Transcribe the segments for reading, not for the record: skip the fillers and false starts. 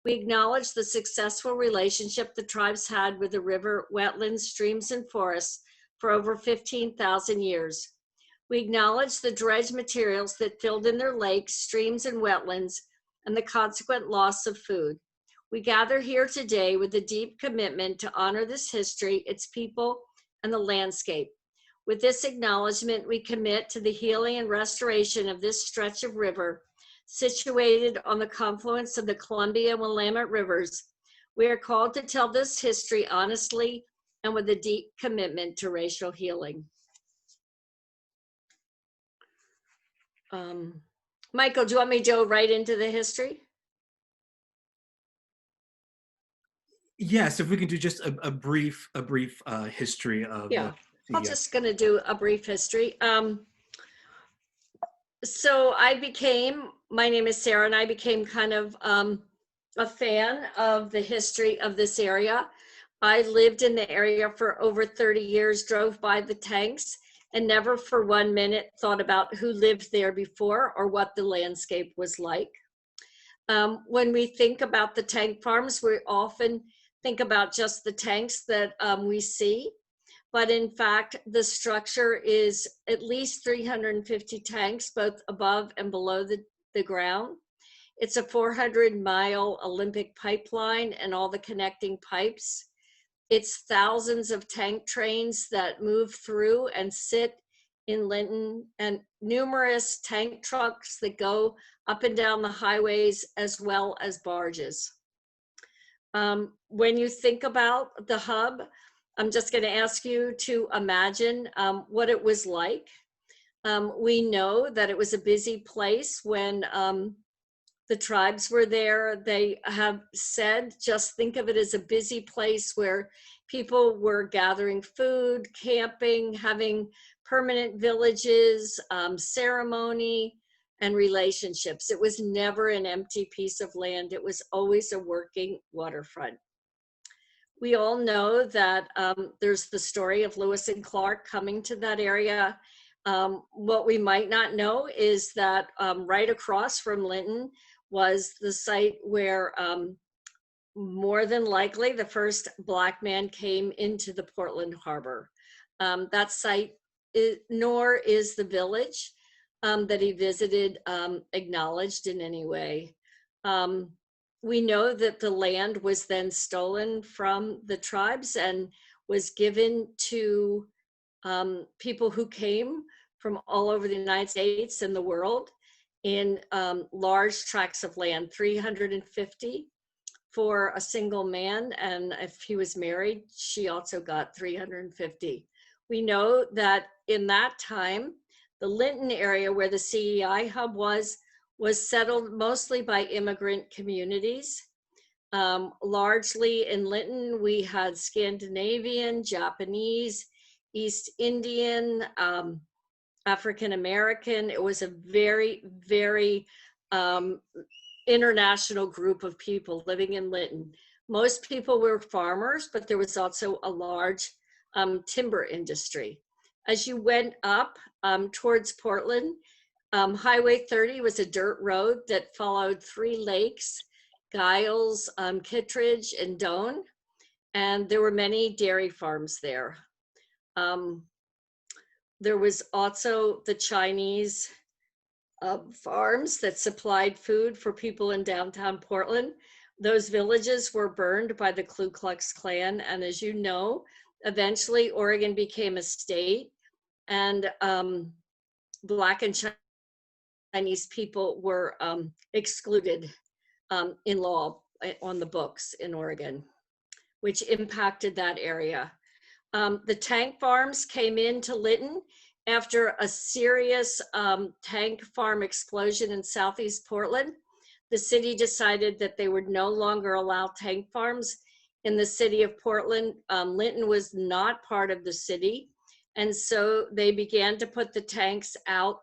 We acknowledge the successful relationship the tribes had with the river, wetlands, streams, and forests for over 15,000 years. We acknowledge the dredge materials that filled in their lakes, streams, and wetlands, and the consequent loss of food. We gather here today with a deep commitment to honor this history, its people, and the landscape. With this acknowledgement, we commit to the healing and restoration of this stretch of river situated on the confluence of the Columbia and Willamette Rivers. We are called to tell this history honestly and with a deep commitment to racial healing. Michael, do you want me to go right into the history? Yes, if we can do just a brief history of. Yeah, I'm just going to do a brief history. So my name is Sarah, and I became kind of a fan of the history of this area. I lived in the area for over 30 years, drove by the tanks, and never for 1 minute thought about who lived there before or what the landscape was like. When we think about the tank farms, we often think about just the tanks that we see. But in fact, the structure is at least 350 tanks, both above and below the ground. It's a 400-mile Olympic pipeline and all the connecting pipes. It's thousands of tank trains that move through and sit in Linnton, and numerous tank trucks that go up and down the highways, as well as barges. When you think about the hub, I'm just going to ask you to imagine what it was like. We know that it was a busy place when the tribes were there. They have said, just think of it as a busy place where people were gathering food, camping, having permanent villages, ceremony, and relationships. It was never an empty piece of land. It was always a working waterfront. We all know that there's the story of Lewis and Clark coming to that area. What we might not know is that right across from Linnton was the site where more than likely the first Black man came into the Portland Harbor. That site, nor is the village that he visited acknowledged in any way. We know that the land was then stolen from the tribes and was given to people who came from all over the United States and the world in large tracts of land, 350 for a single man, and if he was married, she also got 350. We know that in that time, the Linnton area where the CEI hub was settled mostly by immigrant communities. Largely in Linnton, we had Scandinavian, Japanese, East Indian, African American. It was a very, very international group of people living in Linnton. Most people were farmers, but there was also a large timber industry. As you went up towards Portland, Highway 30 was a dirt road that followed 3 lakes, Giles, Kittredge, and Doane, and there were many dairy farms there. There was also the Chinese farms that supplied food for people in downtown Portland. Those villages were burned by the Ku Klux Klan, and as you know, eventually Oregon became a state, and Black and Chinese people were excluded in law on the books in Oregon, which impacted that area. The tank farms came into Linnton after a serious tank farm explosion in Southeast Portland. The city decided that they would no longer allow tank farms in the city of Portland. Linnton was not part of the city, and so they began to put the tanks out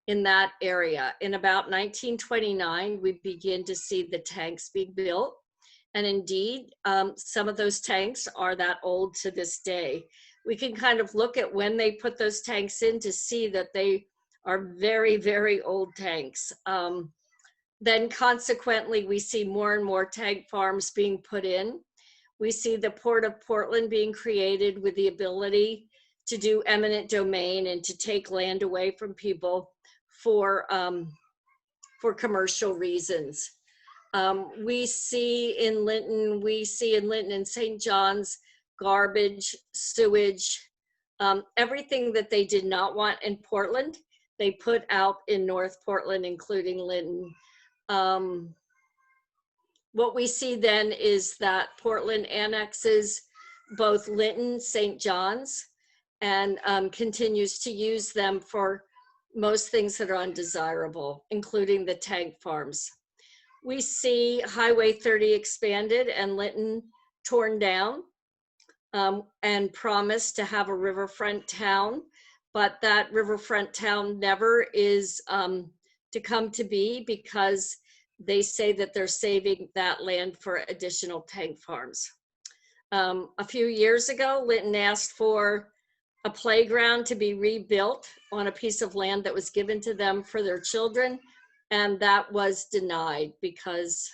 in that area. In about 1929, we begin to see the tanks being built. And indeed, some of those tanks are that old to this day. We can kind of look at when they put those tanks in to see that they are very, very old tanks. Then consequently, we see more and more tank farms being put in. We see the Port of Portland being created with the ability to do eminent domain and to take land away from people for commercial reasons. We see in Linnton and St. John's garbage, sewage, everything that they did not want in Portland, they put out in North Portland, including Linnton. What we see then is that Portland annexes both Linnton, St. John's, and continues to use them for most things that are undesirable, including the tank farms. We see Highway 30 expanded and Linnton torn down, and promised to have a riverfront town, but that riverfront town never is to come to be, because they say that they're saving that land for additional tank farms. A few years ago, Linnton asked for a playground to be rebuilt on a piece of land that was given to them for their children, and that was denied, because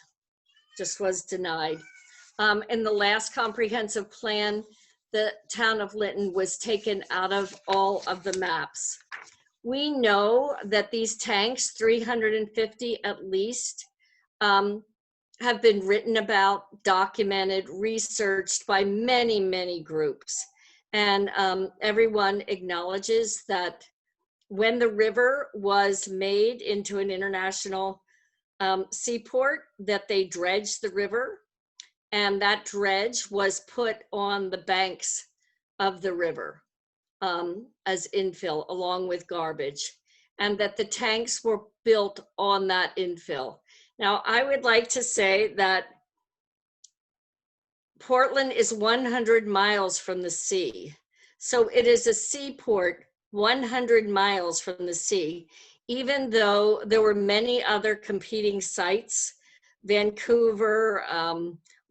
just was denied. In the last comprehensive plan, the town of Linnton was taken out of all of the maps. We know that these tanks, 350 at least, have been written about, documented, researched by many, many groups. And everyone acknowledges that when the river was made into an international seaport, that they dredged the river, and that dredge was put on the banks of the river as infill along with garbage, and that the tanks were built on that infill. Now, I would like to say that Portland is 100 miles from the sea. So it is a seaport 100 miles from the sea, even though there were many other competing sites, Vancouver,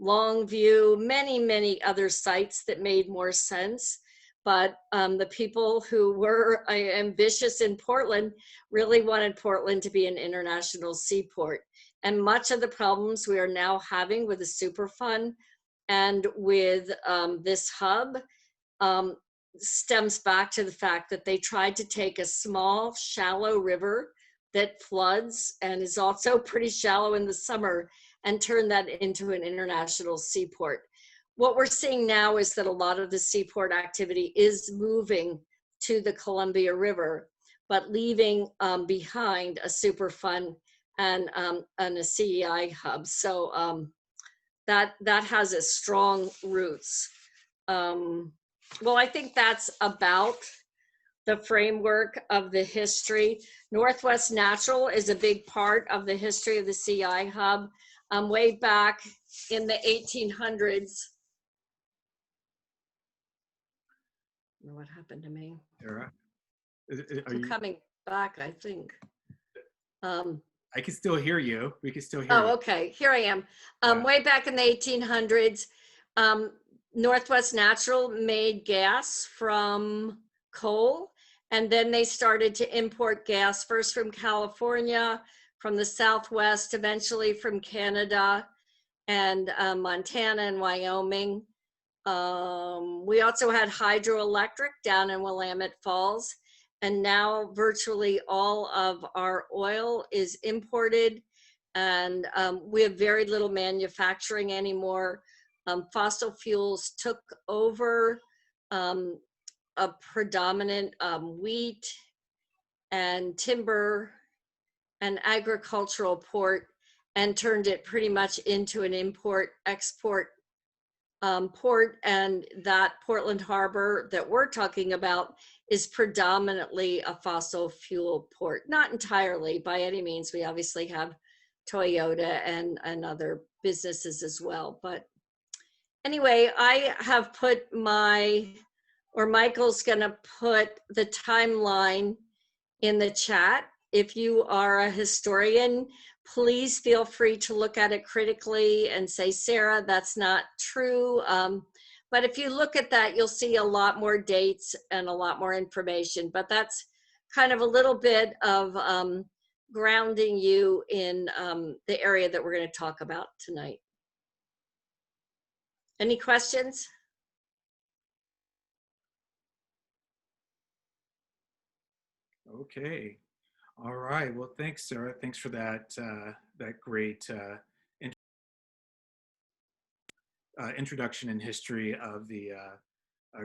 Longview, many other sites that made more sense. But the people who were ambitious in Portland really wanted Portland to be an international seaport. And much of the problems we are now having with the Superfund and with this hub stems back to the fact that they tried to take a small, shallow river that floods and is also pretty shallow in the summer and turn that into an international seaport. What we're seeing now is that a lot of the seaport activity is moving to the Columbia River, but leaving behind a Superfund and a CEI hub. So that has a strong roots. Well, I think that's about the framework of the history. Northwest Natural is a big part of the history of the CEI hub. Way back in the 1800s. I don't know what happened to me. Sarah, I'm coming back, I think. I can still hear you. We can still hear you. Oh, okay. Here I am. Way back in the 1800s, Northwest Natural made gas from coal, and then they started to import gas, first from California, from the Southwest, eventually from Canada and Montana and Wyoming. We also had hydroelectric down in Willamette Falls, and now virtually all of our oil is imported, and we have very little manufacturing anymore. Fossil fuels took over a predominant wheat and timber and agricultural port, and turned it pretty much into an import-export port. And that Portland Harbor that we're talking about is predominantly a fossil fuel port. Not entirely by any means. We obviously have Toyota and other businesses as well. But anyway, I have put Michael's gonna put the timeline in the chat. If you are a historian, please feel free to look at it critically and say, Sarah, that's not true. But if you look at that, you'll see a lot more dates and a lot more information. But that's kind of a little bit of grounding you in the area that we're going to talk about tonight. Any questions? Okay. All right. Well, thanks, Sarah. Thanks for that that great introduction and history of the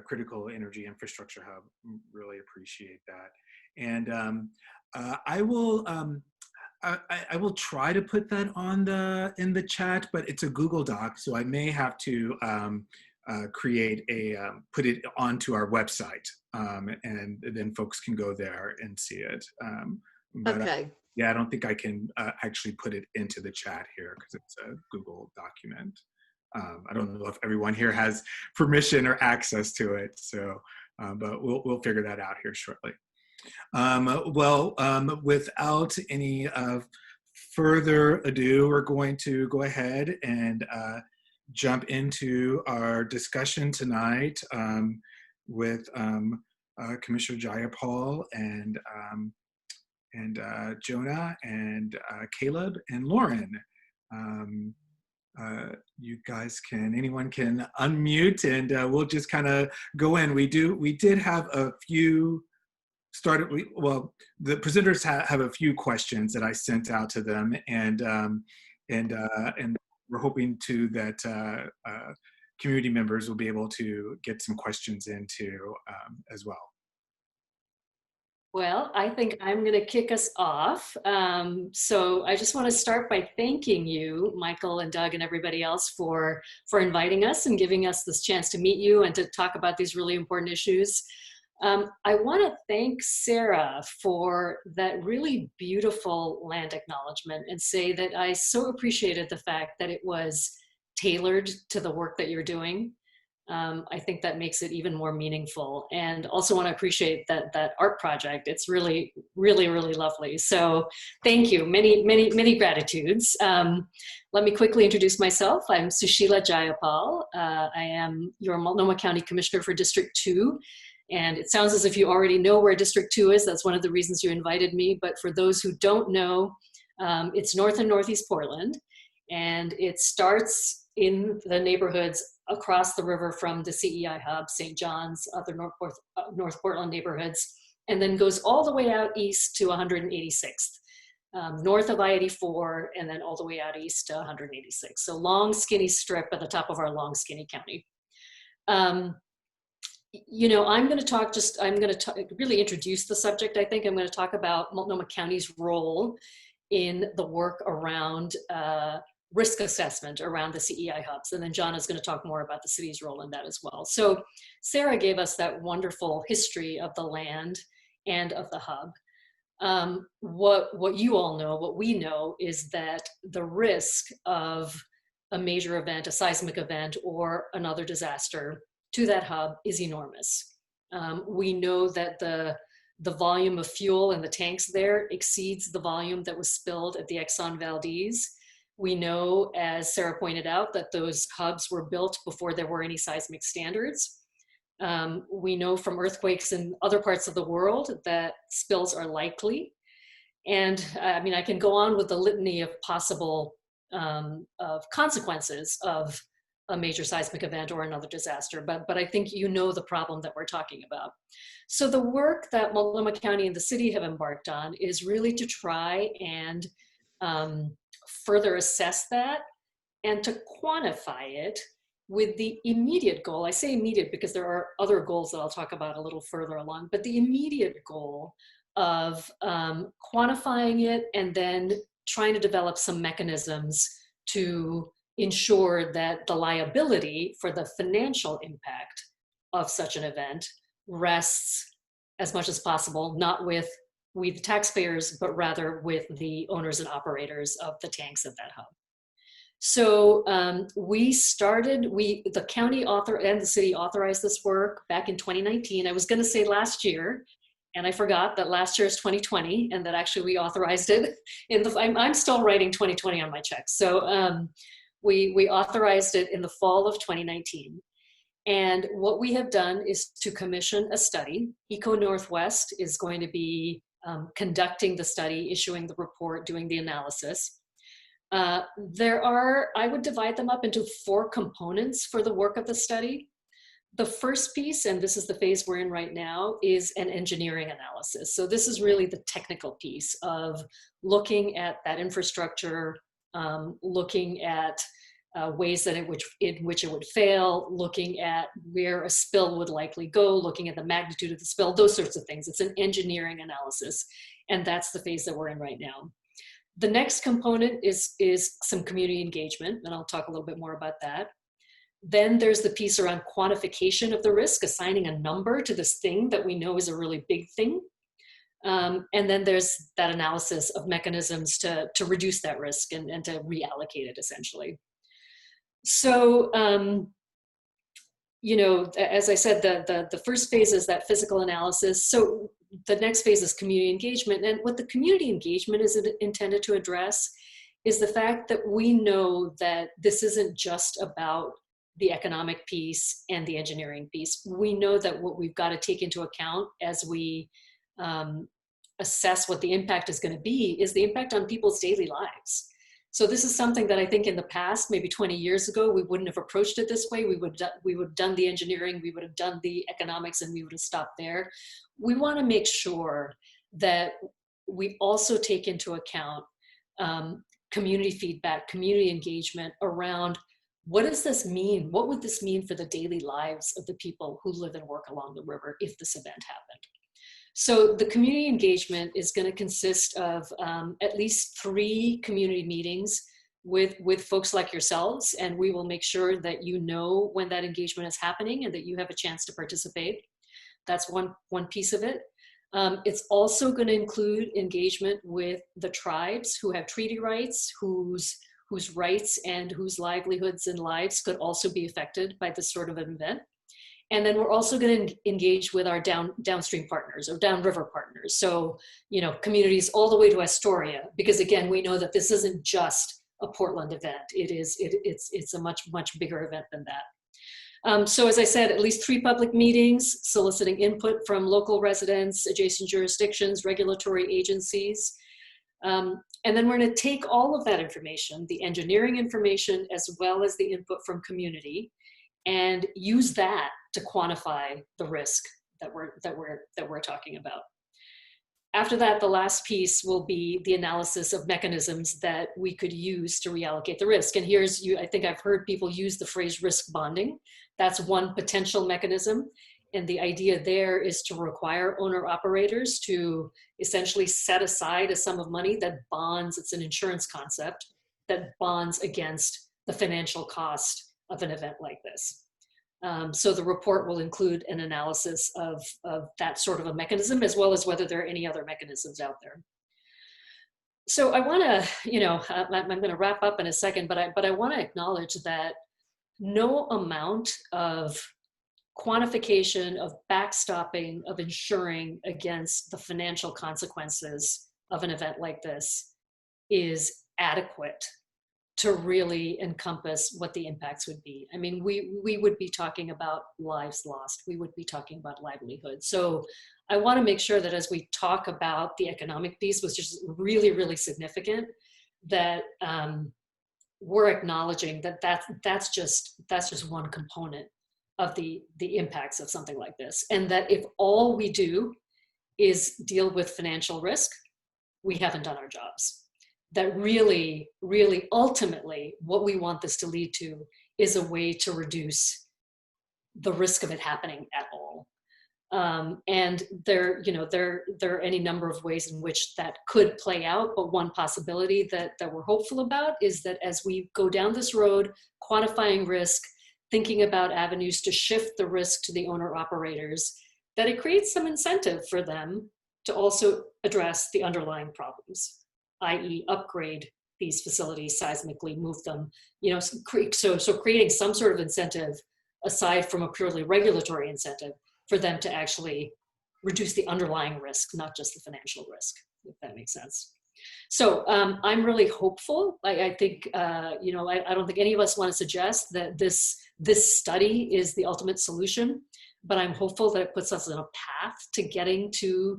critical energy infrastructure hub. Really appreciate that. And I will I will try to put that on in the chat, but it's a Google Doc, so I may have to create a put it onto our website, and then folks can go there and see it. But Okay. yeah, I don't think I can actually put it into the chat here because it's a Google document. I don't know if everyone here has permission or access to it, so but we'll figure that out here shortly. Without any further ado, we're going to go ahead and jump into our discussion tonight with Commissioner Jayapal and Jonah and Caleb and Lauren. You guys anyone can unmute, and we'll just kind of go in. We did have a few the presenters have a few questions that I sent out to them, and we're hoping that community members will be able to get some questions into as well. Well, I think I'm going to kick us off. So I just want to start by thanking you, Michael and Doug and everybody else for inviting us and giving us this chance to meet you and to talk about these really important issues. I want to thank Sarah for that really beautiful land acknowledgement and say that I so appreciated the fact that it was tailored to the work that you're doing. I think that makes it even more meaningful, and also want to appreciate that art project. It's really, really, really lovely. So thank you. Many, many, many gratitudes. Let me quickly introduce myself. I'm Sushila Jayapal. I am your Multnomah County Commissioner for District 2. And it sounds as if you already know where District 2 is. That's one of the reasons you invited me. But for those who don't know, it's north and northeast Portland. And it starts in the neighborhoods across the river from the CEI hub, St. John's, other North Portland neighborhoods, and then goes all the way out east to 186th, north of I-84, and then all the way out east to 186. So long, skinny strip at the top of our long, skinny county. You know, I'm going to really introduce the subject. I think I'm going to talk about Multnomah County's role in the work around risk assessment around the CEI hubs. And then John is going to talk more about the city's role in that as well. So Sarah gave us that wonderful history of the land and of the hub. What you all know, what we know, is that the risk of a major event, a seismic event, or another disaster to that hub is enormous. We know that the volume of fuel in the tanks there exceeds the volume that was spilled at the Exxon Valdez. We know, as Sarah pointed out, that those hubs were built before there were any seismic standards. We know from earthquakes in other parts of the world that spills are likely. And I mean, I can go on with the litany of possible of consequences of a major seismic event or another disaster, but I think you know the problem that we're talking about. So the work that Multnomah County and the city have embarked on is really to try and further assess that and to quantify it with the immediate goal. I say immediate because there are other goals that I'll talk about a little further along, but the immediate goal of quantifying it and then trying to develop some mechanisms to ensure that the liability for the financial impact of such an event rests as much as possible, not with we the taxpayers, but rather with the owners and operators of the tanks at that hub. So the county and the city authorized this work back in 2019. I was gonna say last year, and I forgot that last year is 2020, and that actually we authorized it I'm still writing 2020 on my checks. So we authorized it in the fall of 2019. And what we have done is to commission a study. Eco Northwest is going to be conducting the study, issuing the report, doing the analysis. I would divide them up into 4 components for the work of the study. The first piece, and this is the phase we're in right now, is an engineering analysis. So this is really the technical piece of looking at that infrastructure, looking at ways that in which it would fail, looking at where a spill would likely go, looking at the magnitude of the spill, those sorts of things. It's an engineering analysis, and that's the phase that we're in right now. The next component is some community engagement, and I'll talk a little bit more about that. Then there's the piece around quantification of the risk, assigning a number to this thing that we know is a really big thing. And then there's that analysis of mechanisms to reduce that risk and to reallocate it, essentially. So, you know, as I said, the first phase is that physical analysis. So the next phase is community engagement. And what the community engagement is intended to address is the fact that we know that this isn't just about the economic piece and the engineering piece. We know that what we've got to take into account as we assess what the impact is going to be is the impact on people's daily lives. So this is something that I think in the past, maybe 20 years ago, we wouldn't have approached it this way. We would have done the engineering, we would have done the economics, and we would have stopped there. We want to make sure that we also take into account community feedback, community engagement around what does this mean? What would this mean for the daily lives of the people who live and work along the river if this event happened? So the community engagement is going to consist of at least 3 community meetings with folks like yourselves, and we will make sure that you know when that engagement is happening and that you have a chance to participate. That's one piece of it. It's also going to include engagement with the tribes who have treaty rights, whose rights and whose livelihoods and lives could also be affected by this sort of an event. And then we're also going to engage with our downstream partners or downriver partners. So, you know, communities all the way to Astoria, because again, we know that this isn't just a Portland event. It's a much bigger event than that. So as I said, at least 3 public meetings, soliciting input from local residents, adjacent jurisdictions, regulatory agencies. And then we're going to take all of that information, the engineering information, as well as the input from community, and use that to quantify the risk that we're talking about. After that, the last piece will be the analysis of mechanisms that we could use to reallocate the risk. And I think I've heard people use the phrase risk bonding. That's one potential mechanism. And the idea there is to require owner operators to essentially set aside a sum of money that bonds, it's an insurance concept, that bonds against the financial cost of an event like this. So the report will include an analysis of that sort of a mechanism, as well as whether there are any other mechanisms out there. So I want to, you know, I'm going to wrap up in a second, but I want to acknowledge that no amount of quantification, of backstopping, of insuring against the financial consequences of an event like this is adequate to really encompass what the impacts would be. I mean, we would be talking about lives lost. We would be talking about livelihood. So I want to make sure that as we talk about the economic piece, which is really, really significant, that we're acknowledging that that's just one component of the impacts of something like this. And that if all we do is deal with financial risk, we haven't done our jobs. That really, really ultimately what we want this to lead to is a way to reduce the risk of it happening at all. And there are any number of ways in which that could play out, but one possibility that we're hopeful about is that as we go down this road, quantifying risk, thinking about avenues to shift the risk to the owner operators, that it creates some incentive for them to also address the underlying problems, i.e. upgrade these facilities seismically, move them, so creating some sort of incentive aside from a purely regulatory incentive for them to actually reduce the underlying risk, not just the financial risk, if that makes sense. So I'm really hopeful. I think, I don't think any of us want to suggest that this study is the ultimate solution, but I'm hopeful that it puts us on a path to getting to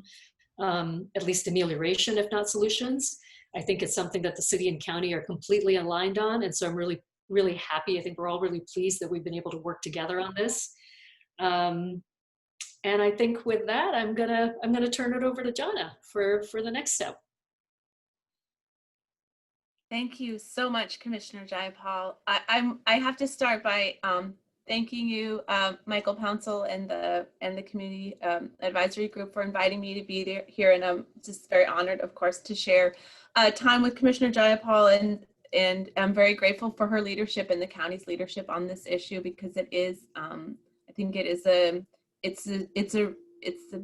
at least amelioration, if not solutions. I think it's something that the city and county are completely aligned on. And so I'm really, really happy. I think we're all really pleased that we've been able to work together on this. And I think with that, I'm gonna turn it over to Jana for the next step. Thank you so much, Commissioner Jayapal. I have to start by thanking you, Michael Pouncil and the community advisory group for inviting me to be here, and I'm just very honored, of course, to share time with Commissioner Jayapal, and I'm very grateful for her leadership and the county's leadership on this issue, because it is, I think it is it's a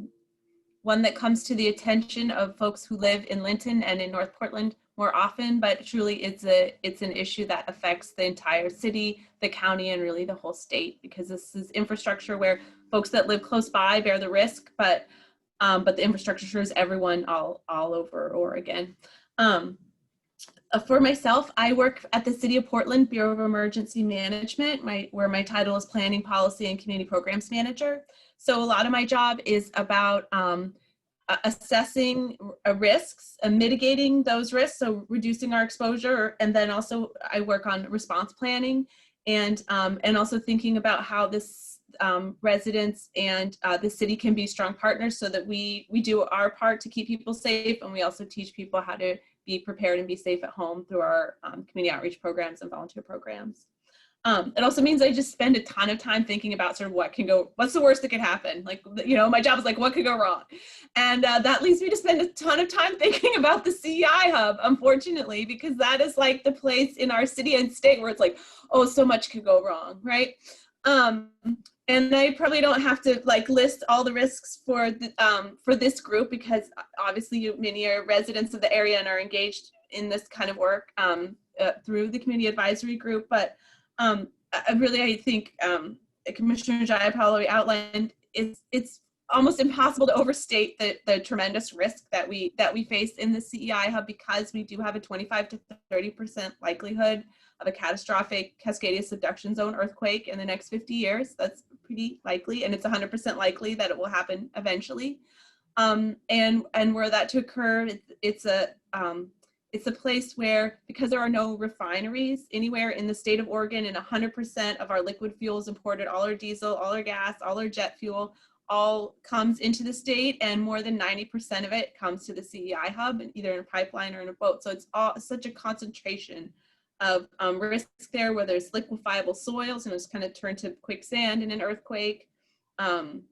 one that comes to the attention of folks who live in Linnton and in North Portland more often, but truly it's an issue that affects the entire city, the county, and really the whole state, because this is infrastructure where folks that live close by bear the risk, but the infrastructure serves everyone all over Oregon. For myself, I work at the City of Portland Bureau of Emergency Management, where my title is Planning, Policy, and Community Programs Manager. So a lot of my job is about assessing risks and mitigating those risks, so reducing our exposure, and then also I work on response planning, and also thinking about how this residents and the city can be strong partners, so that we do our part to keep people safe, and we also teach people how to be prepared and be safe at home through our community outreach programs and volunteer programs. It also means I just spend a ton of time thinking about sort of what's the worst that could happen? Like, you know, my job is like, what could go wrong? And that leads me to spend a ton of time thinking about the CEI hub, unfortunately, because that is like the place in our city and state where it's like, oh, so much could go wrong, right? And I probably don't have to like list all the risks for this group, because obviously many are residents of the area and are engaged in this kind of work through the community advisory group. But I think Commissioner Jayapal outlined, it's almost impossible to overstate the tremendous risk that we face in the CEI hub, because we do have a 25 to 30% likelihood of a catastrophic Cascadia subduction zone earthquake in the next 50 years. That's pretty likely, and it's 100% likely that it will happen eventually. And were that to occur, it's a place where, because there are no refineries anywhere in the state of Oregon, and 100% of our liquid fuel is imported, all our diesel, all our gas, all our jet fuel, all comes into the state, and more than 90% of it comes to the CEI hub, either in a pipeline or in a boat. So it's such a concentration of risk there, where there's liquefiable soils and it's kind of turned to quicksand in an earthquake, and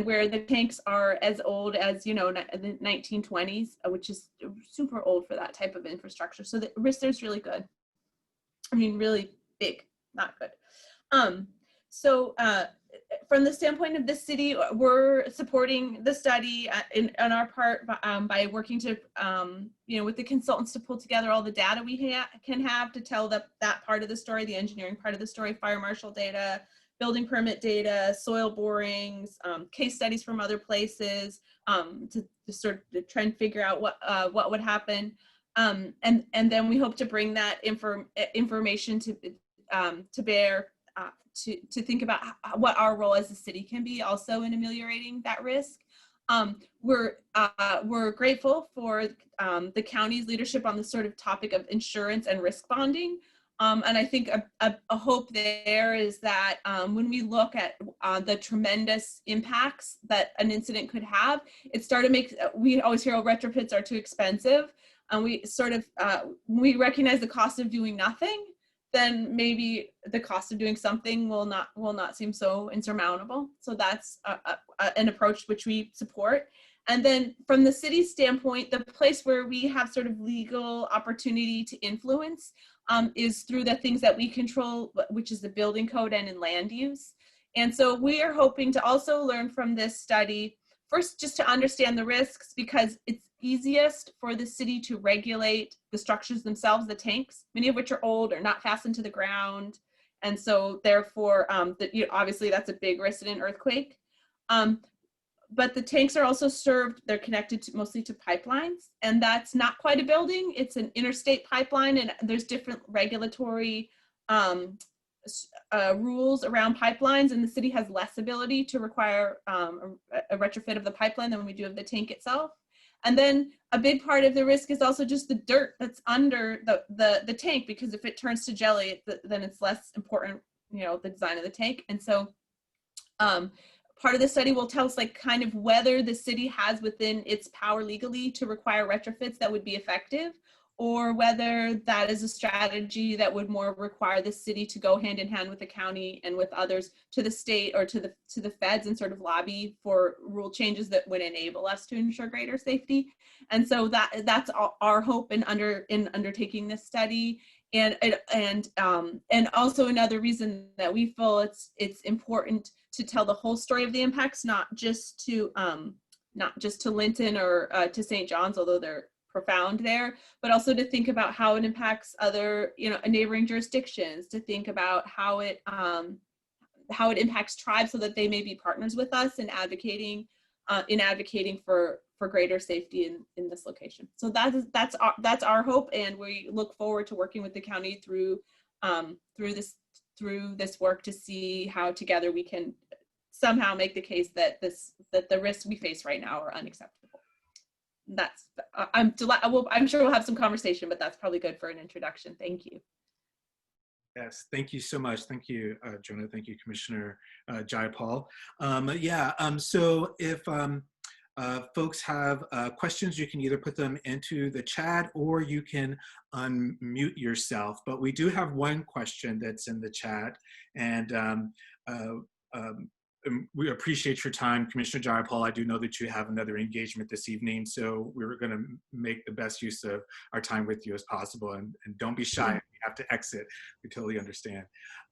where the tanks are as old as, you know, the 1920s, which is super old for that type of infrastructure. So the risk there's really good. I mean, really big, not good. From the standpoint of the city, we're supporting the study on our part by working to, with the consultants to pull together all the data we can have to tell that part of the story, the engineering part of the story, fire marshal data, building permit data, soil borings, case studies from other places, to sort of try and figure out what would happen. And then we hope to bring that information to bear, to think about what our role as a city can be also in ameliorating that risk. We're grateful for the county's leadership on the sort of topic of insurance and risk bonding. And I think a hope there is that when we look at the tremendous impacts that an incident could have, it started to make, we always hear, oh, retrofits are too expensive. And we sort of, we recognize the cost of doing nothing, then maybe the cost of doing something will not seem so insurmountable. So that's an approach which we support. And then from the city's standpoint, the place where we have sort of legal opportunity to influence is through the things that we control, which is the building code and in land use. And so we are hoping to also learn from this study, first, just to understand the risks, because it's easiest for the city to regulate the structures themselves, the tanks, many of which are old or not fastened to the ground. And so therefore, obviously that's a big risk in an earthquake. But the tanks are also served, they're connected mostly to pipelines, and that's not quite a building, it's an interstate pipeline, and there's different regulatory rules around pipelines, and the city has less ability to require a retrofit of the pipeline than we do of the tank itself. And then a big part of the risk is also just the dirt that's under the tank, because if it turns to jelly, then it's less important, you know, the design of the tank. And so part of the study will tell us like kind of whether the city has within its power legally to require retrofits that would be effective, or whether that is a strategy that would more require the city to go hand in hand with the county and with others to the state or to the feds and sort of lobby for rule changes that would enable us to ensure greater safety. And so that's our hope in undertaking this study. And also another reason that we feel it's important to tell the whole story of the impacts, not just to Linnton or to St. John's, although they're profound there, but also to think about how it impacts other, you know, neighboring jurisdictions, to think about how it impacts tribes so that they may be partners with us in advocating for greater safety in this location. So that's our hope, and we look forward to working with the county through this work to see how together we can somehow make the case that the risks we face right now are unacceptable. I'm sure we'll have some conversation, but that's probably good for an introduction. Thank you. Yes, thank you so much. Thank you, Jonah. Thank you, Commissioner Jayapal. So if folks have questions, you can either put them into the chat or you can unmute yourself. But we do have one question that's in the chat, and we appreciate your time, Commissioner Jayapal. I do know that you have another engagement this evening, so we were going to make the best use of our time with you as possible, and don't be shy if you have to exit. We totally understand.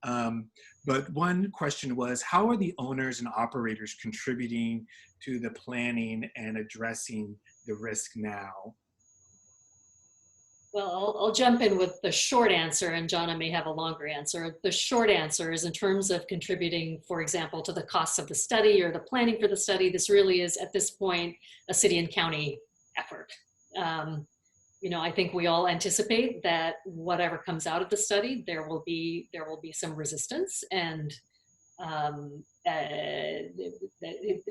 But one question was, how are the owners and operators contributing to the planning and addressing the risk now? Well, I'll jump in with the short answer, and Jonna may have a longer answer. The short answer is in terms of contributing, for example, to the costs of the study or the planning for the study, this really is at this point a city and county effort. You know, I think we all anticipate that whatever comes out of the study, there will be some resistance, and at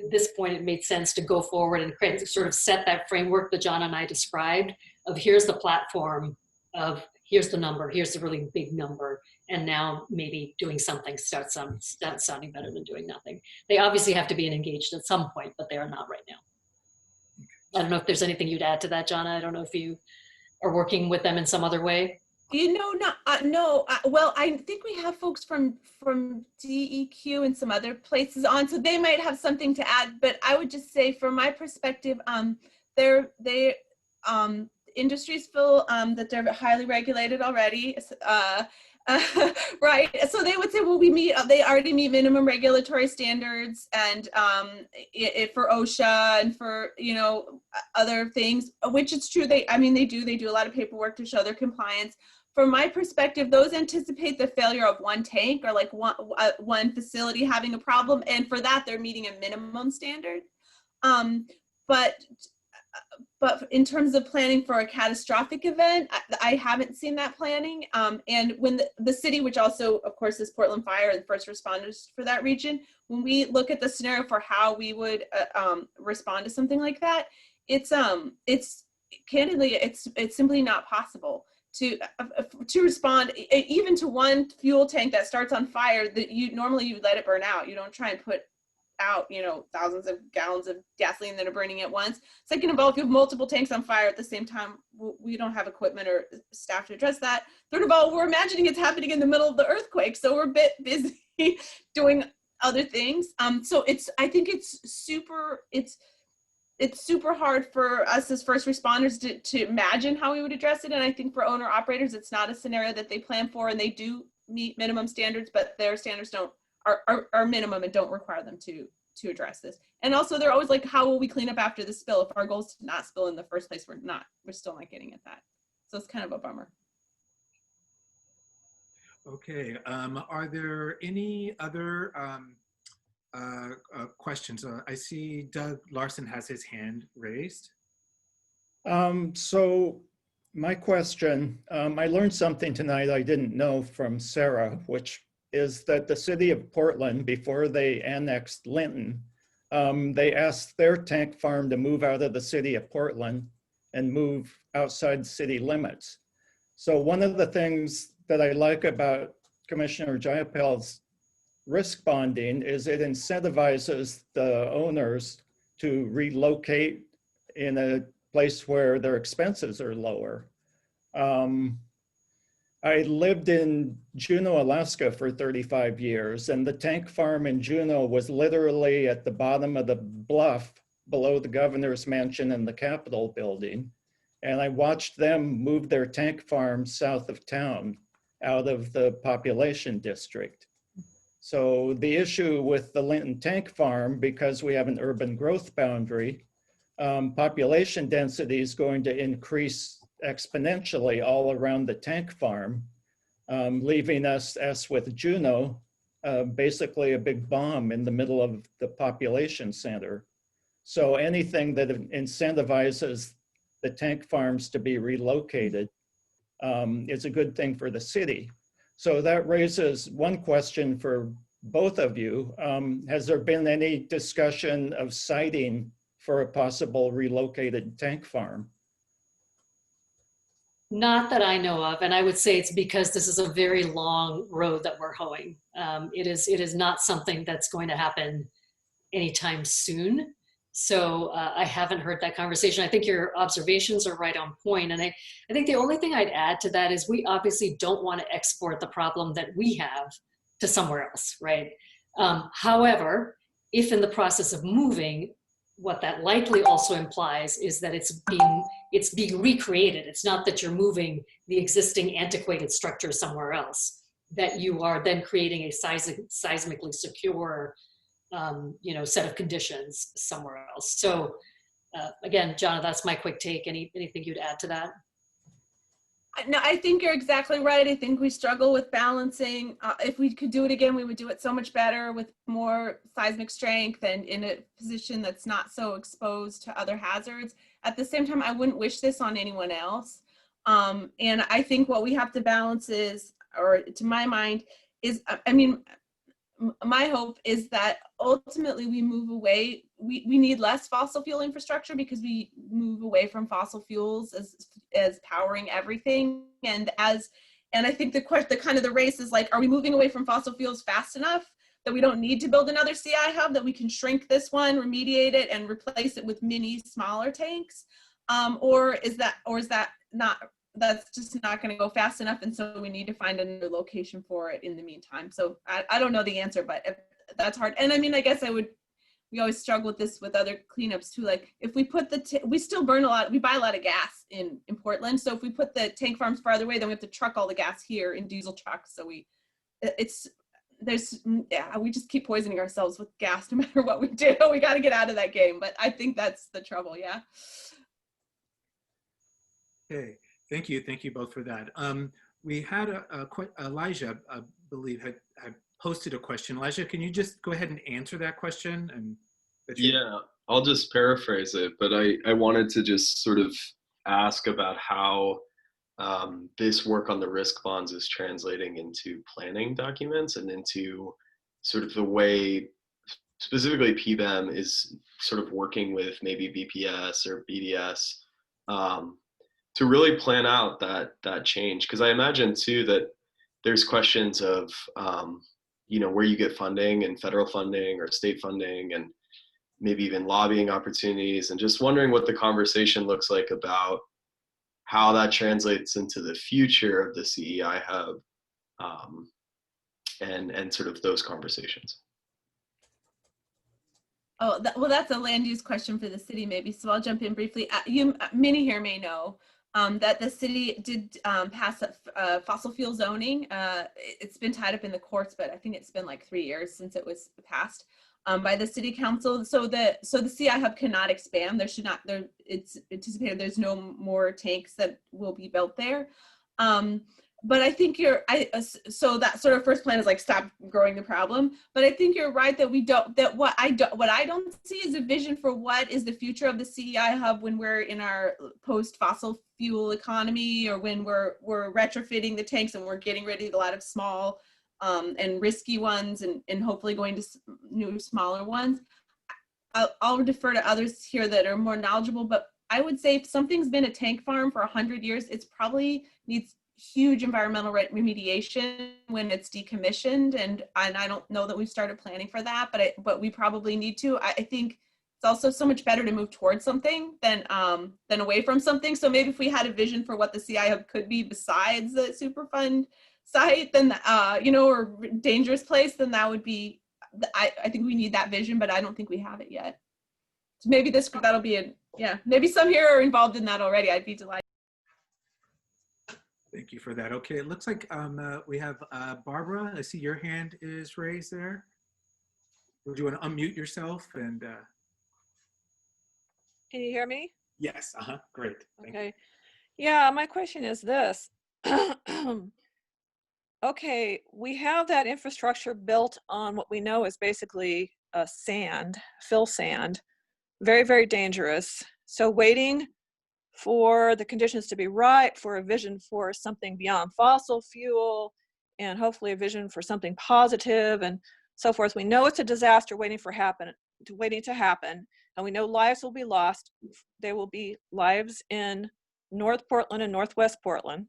this point, it made sense to go forward and sort of set that framework that John and I described of here's the platform of here's the number, here's the really big number, and now maybe doing something starts sounding better than doing nothing. They obviously have to be engaged at some point, but they are not right now. I don't know if there's anything you'd add to that, Jonna. I don't know if you are working with them in some other way. You know, no. Well, I think we have folks from DEQ and some other places on, so they might have something to add. But I would just say, from my perspective, industries feel that they're highly regulated already. Right. So they would say, well, they already meet minimum regulatory standards, and for OSHA and for, you know, other things, which it's true. They do a lot of paperwork to show their compliance. From my perspective, those anticipate the failure of one tank or like one facility having a problem. And for that, they're meeting a minimum standard. But in terms of planning for a catastrophic event, I haven't seen that planning. And when the city, which also, of course, is Portland Fire and first responders for that region, when we look at the scenario for how we would respond to something like that, it's candidly, it's simply not possible to respond even to one fuel tank that starts on fire. That normally you let it burn out. You don't try and put out, you know, thousands of gallons of gasoline that are burning at once. Second of all, if you have multiple tanks on fire at the same time, we don't have equipment or staff to address that. Third of all, we're imagining it's happening in the middle of the earthquake, so we're a bit busy doing other things. So I think it's super hard for us as first responders to imagine how we would address it. And I think for owner operators, it's not a scenario that they plan for, and they do meet minimum standards, but their standards are minimum and don't require them to address this. And also they're always like, how will we clean up after the spill? If our goal is to not spill in the first place, we're still not getting at that. So it's kind of a bummer. Okay, are there any other questions? I see Doug Larson has his hand raised. So my question, I learned something tonight I didn't know from Sarah, which is that the city of Portland, before they annexed Linnton, they asked their tank farm to move out of the city of Portland and move outside city limits. So one of the things that I like about Commissioner Jayapal's risk bonding is it incentivizes the owners to relocate in a place where their expenses are lower. I lived in Juneau, Alaska for 35 years, and the tank farm in Juneau was literally at the bottom of the bluff below the governor's mansion and the Capitol building. And I watched them move their tank farm south of town out of the population district. So the issue with the Linnton tank farm, because we have an urban growth boundary, population density is going to increase exponentially all around the tank farm, leaving us with Juneau, basically a big bomb in the middle of the population center. So anything that incentivizes the tank farms to be relocated is a good thing for the city. So that raises one question for both of you. Has there been any discussion of siting for a possible relocated tank farm? Not that I know of, and I would say it's because this is a very long road that we're hoeing. It is not something that's going to happen anytime soon. So I haven't heard that conversation. I think your observations are right on point. And I think the only thing I'd add to that is we obviously don't want to export the problem that we have to somewhere else, right? However, if in the process of moving, what that likely also implies is that it's being recreated. It's not that you're moving the existing antiquated structure somewhere else, that you are then creating a seismically secure set of conditions somewhere else. So again, Jonna, that's my quick take. Anything you'd add to that? No, I think you're exactly right. I think we struggle with balancing. If we could do it again, we would do it so much better with more seismic strength and in a position that's not so exposed to other hazards. At the same time, I wouldn't wish this on anyone else. And I think what we have to balance is, or to my mind, is, my hope is that ultimately we move away. We need less fossil fuel infrastructure because we move away from fossil fuels as powering everything. And I think the race is like, are we moving away from fossil fuels fast enough that we don't need to build another CI hub, that we can shrink this one, remediate it, and replace it with mini smaller tanks? Or is that not? That's just not going to go fast enough, and so we need to find another location for it in the meantime. So I don't know the answer, but that's hard. And I guess we always struggle with this with other cleanups too. Like if we put we still burn a lot, we buy a lot of gas in Portland. So if we put the tank farms farther away, then we have to truck all the gas here in diesel trucks. So we just keep poisoning ourselves with gas no matter what we do. We got to get out of that game. But I think that's the trouble. Yeah. Okay. Thank you both for that. We had Elijah, I believe, had posted a question. Elijah, can you just go ahead and answer that question? Yeah, I'll just paraphrase it, but I wanted to just sort of ask about how this work on the risk bonds is translating into planning documents and into sort of the way specifically PBEM is sort of working with maybe BPS or BDS to really plan out that change. Because I imagine too that there's questions of where you get funding and federal funding or state funding and maybe even lobbying opportunities, and just wondering what the conversation looks like about how that translates into the future of the CEI hub and sort of those conversations. Oh, that's a land use question for the city maybe. So I'll jump in briefly. Many here may know that the city did pass fossil fuel zoning. It's been tied up in the courts, but I think it's been like 3 years since it was passed by the city council. So the CI hub cannot expand. It's anticipated there's no more tanks that will be built there. But I think so that sort of first plan is like stop growing the problem. But I think you're right that what I don't see is a vision for what is the future of the CEI hub when we're in our post fossil fuel economy, or when we're retrofitting the tanks and we're getting rid of a lot of small and risky ones, and hopefully going to new, smaller ones. I'll defer to others here that are more knowledgeable, but I would say if something's been a tank farm for 100 years, it's probably needs huge environmental remediation when it's decommissioned. And I don't know that we've started planning for that, but we probably need to. I think it's also so much better to move towards something than away from something. So maybe if we had a vision for what the CI Hub could be besides the Superfund site, then or dangerous place, then that would be. I think we need that vision, but I don't think we have it yet. So maybe that'll be maybe some here are involved in that already. I'd be delighted. Thank you for that. Okay, it looks like we have Barbara. I see your hand is raised there. Would you want to unmute yourself? And Can you hear me? yes, great. Thank you. Okay. Yeah, my question is this. Okay, we have that infrastructure built on what we know is basically fill sand, very, very dangerous. So waiting for the conditions to be right, for a vision for something beyond fossil fuel, and hopefully a vision for something positive and so forth. We know it's a disaster waiting to happen, and we know lives will be lost. There will be lives in North Portland and Northwest Portland.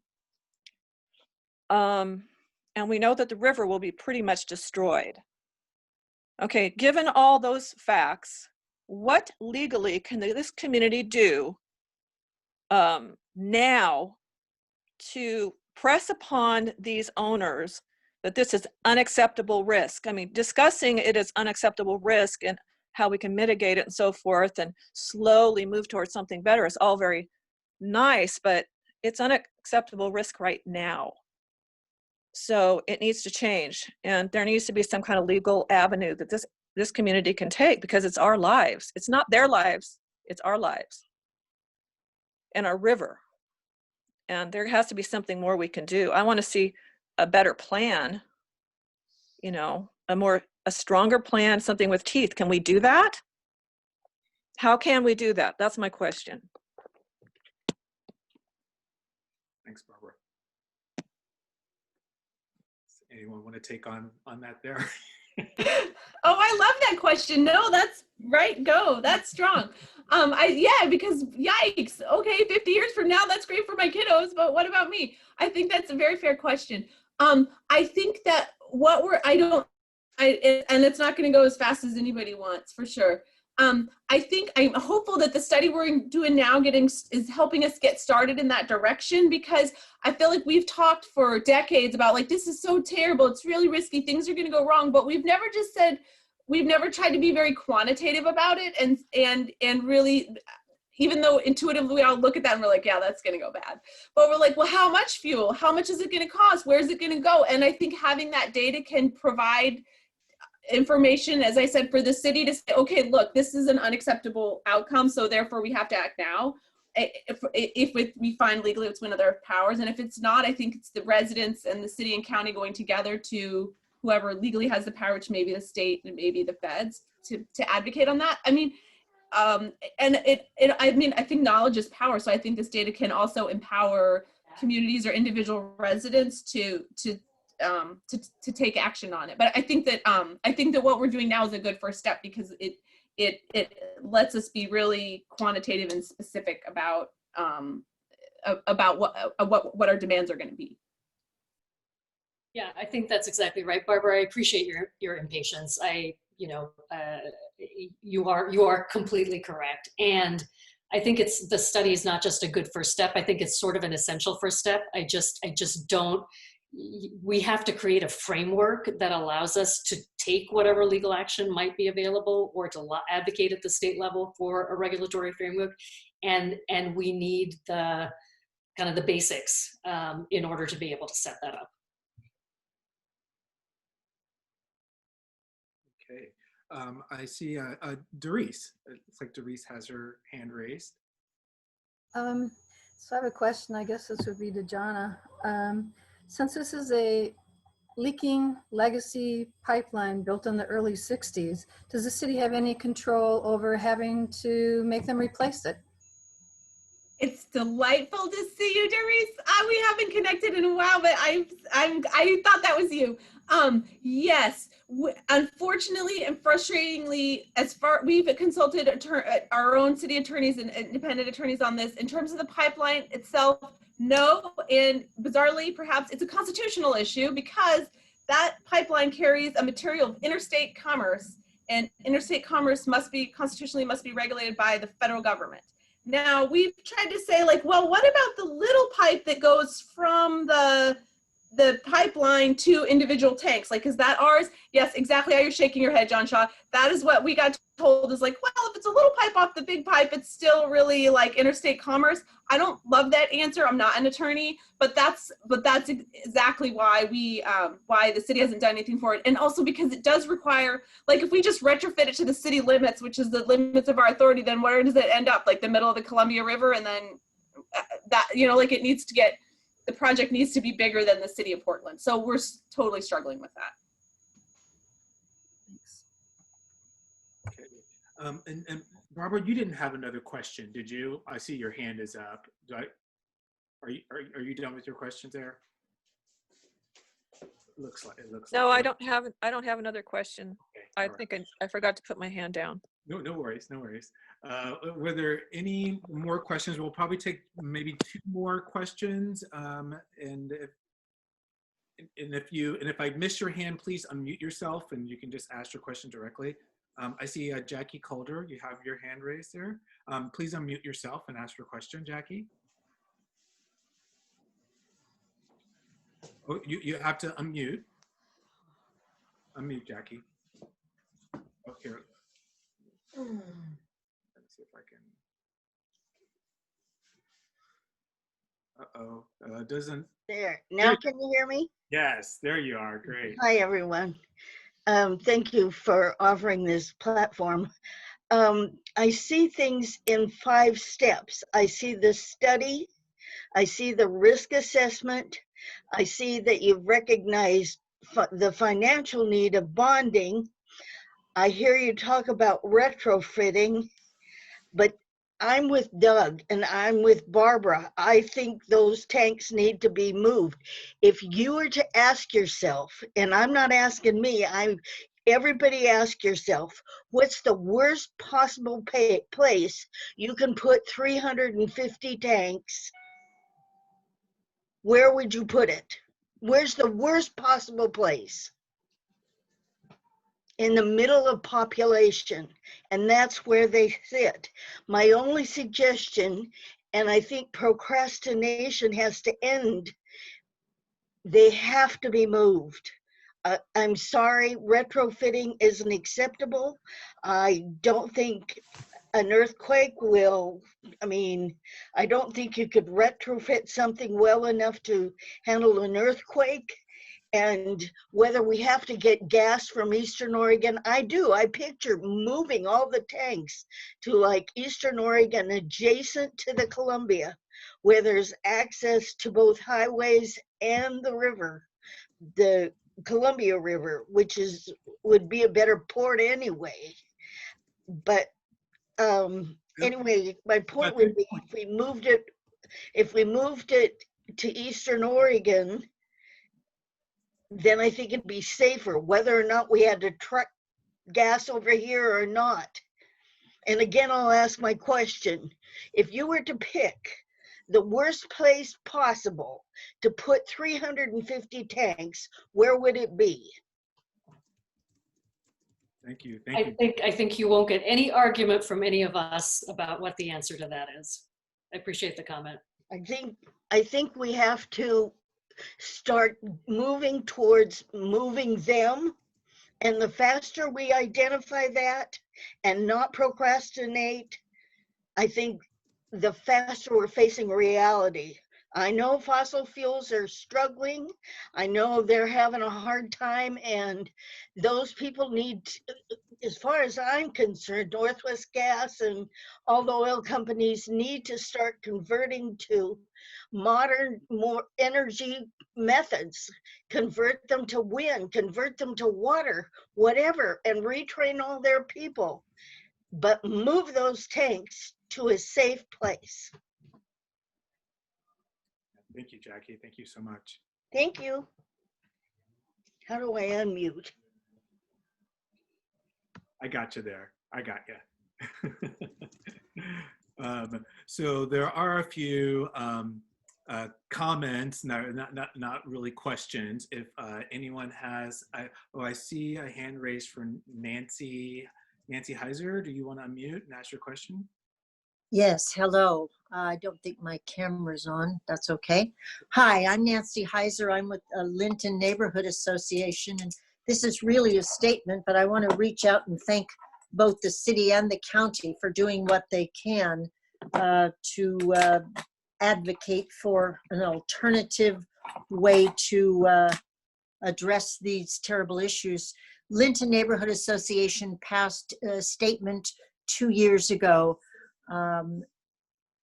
And we know that the river will be pretty much destroyed. Okay, given all those facts, what legally can this community do now to press upon these owners that this is unacceptable risk? I mean, discussing it as unacceptable risk and how we can mitigate it and so forth and slowly move towards something better is all very nice, but it's unacceptable risk right now. So it needs to change, and there needs to be some kind of legal avenue that this community can take, because it's our lives. It's not their lives, it's our lives and our river. And there has to be something more we can do. I want to see a better plan, a stronger plan, something with teeth. Can we do that? How can we do that? That's my question. Thanks, Barbara. Anyone want to take on that there? Oh, I love that question. No, that's right. Go. That's strong. Because yikes. Okay, 50 years from now, that's great for my kiddos, but what about me? I think that's a very fair question. I think that and it's not going to go as fast as anybody wants, for sure. I think I'm hopeful that the study we're doing now is helping us get started in that direction, because I feel like we've talked for decades about like, this is so terrible, it's really risky, things are going to go wrong, but we've never tried to be very quantitative about it and really, even though intuitively we all look at that and we're like, yeah, that's going to go bad. But we're like, well, how much fuel? How much is it going to cost? Where is it going to go? And I think having that data can provide information, as I said, for the city to say, okay, look, this is an unacceptable outcome, so therefore we have to act now. If we find legally it's one of their powers, and if it's not, I think it's the residents and the city and county going together to whoever legally has the power, which may be the state and maybe the feds, to advocate on that. I mean, I think knowledge is power, so I think this data can also empower communities or individual residents to take action on it. But I think that what we're doing now is a good first step, because it lets us be really quantitative and specific about what our demands are going to be. Yeah, I think that's exactly right, Barbara. I appreciate your impatience. You are completely correct, and I think the study is not just a good first step. I think it's sort of an essential first step. I just don't. We have to create a framework that allows us to take whatever legal action might be available, or to advocate at the state level for a regulatory framework, and we need the kind of the basics in order to be able to set that up. Okay, I see Doris. It looks like Doris has her hand raised. So I have a question. I guess this would be to Jana. Since this is a leaking legacy pipeline built in the early 60s, does the city have any control over having to make them replace it? It's delightful to see you, Doris. We haven't connected in a while, but I thought that was you. Yes, unfortunately and frustratingly, we've consulted our own city attorneys and independent attorneys on this. In terms of the pipeline itself, no, and bizarrely, perhaps it's a constitutional issue because that pipeline carries a material of interstate commerce, and interstate commerce constitutionally must be regulated by the federal government. Now, we've tried to say, like, well, what about the little pipe that goes from the pipeline to individual tanks? Like, is that ours? Yes, exactly how you're shaking your head, John Shaw. That is what we got told, is like, well, if it's a little pipe off the big pipe, it's still really like interstate commerce. I don't love that answer. I'm not an attorney, but that's exactly why why the city hasn't done anything for it. And also because it does require, like, if we just retrofit it to the city limits, which is the limits of our authority, then where does it end up? Like the middle of the Columbia River, and then that, like, it needs to get, the project needs to be bigger than the city of Portland. So we're totally struggling with that. Thanks. Okay. And Barbara, you didn't have another question, did you? I see your hand is up. Are you done with your questions there? It looks like. No, like I don't have another question. Okay, I all right. think I forgot to put my hand down. No worries, no worries. Were there any more questions? We'll probably take maybe 2 more questions. And if I miss your hand, please unmute yourself and you can just ask your question directly. I see Jackie Calder, you have your hand raised there. Please unmute yourself and ask your question, Jackie. Oh, you have to unmute. Unmute, Jackie. Okay. Let me see if I can. Uh-oh. Doesn't. There. Now can you hear me? Yes, there you are. Great. Hi, everyone. Thank you for offering this platform. I see things in 5 steps. I see the study. I see the risk assessment. I see that you've recognized the financial need of bonding. I hear you talk about retrofitting, but I'm with Doug and I'm with Barbara. I think those tanks need to be moved. If you were to ask yourself, and I'm not asking me, everybody ask yourself, what's the worst possible place you can put 350 tanks? Where would you put it? Where's the worst possible place? In the middle of population, and that's where they sit. My only suggestion, and I think procrastination has to end, they have to be moved. I'm sorry, retrofitting isn't acceptable. I don't think an earthquake will, I don't think you could retrofit something well enough to handle an earthquake. And whether we have to get gas from Eastern Oregon, I picture moving all the tanks to like Eastern Oregon adjacent to the Columbia, where there's access to both highways and the river, the Columbia River, which would be a better port anyway. But anyway, my point would be if we moved it to Eastern Oregon, then I think it'd be safer, whether or not we had to truck gas over here or not. And again, I'll ask my question. If you were to pick the worst place possible to put 350 tanks, where would it be? Thank you. I think you won't get any argument from any of us about what the answer to that is. I appreciate the comment. I think we have to start moving towards moving them. And the faster we identify that and not procrastinate, I think the faster we're facing reality. I know fossil fuels are struggling. I know they're having a hard time, and those people need, as far as I'm concerned, Northwest Gas and all the oil companies need to start converting to modern, more energy methods, convert them to wind, convert them to water, whatever, and retrain all their people, but move those tanks to a safe place. Thank you, Jackie. Thank you so much. Thank you. How do I unmute? I got you there. I got you. So there are a few comments, not really questions. If anyone has, I see a hand raised for Nancy Heiser. Do you want to unmute and ask your question? Yes, hello. I don't think my camera's on. That's okay. Hi, I'm Nancy Heiser. I'm with Linnton Neighborhood Association, and this is really a statement, but I want to reach out and thank both the city and the county for doing what they can to advocate for an alternative way to address these terrible issues. Linnton Neighborhood Association passed a statement 2 years ago,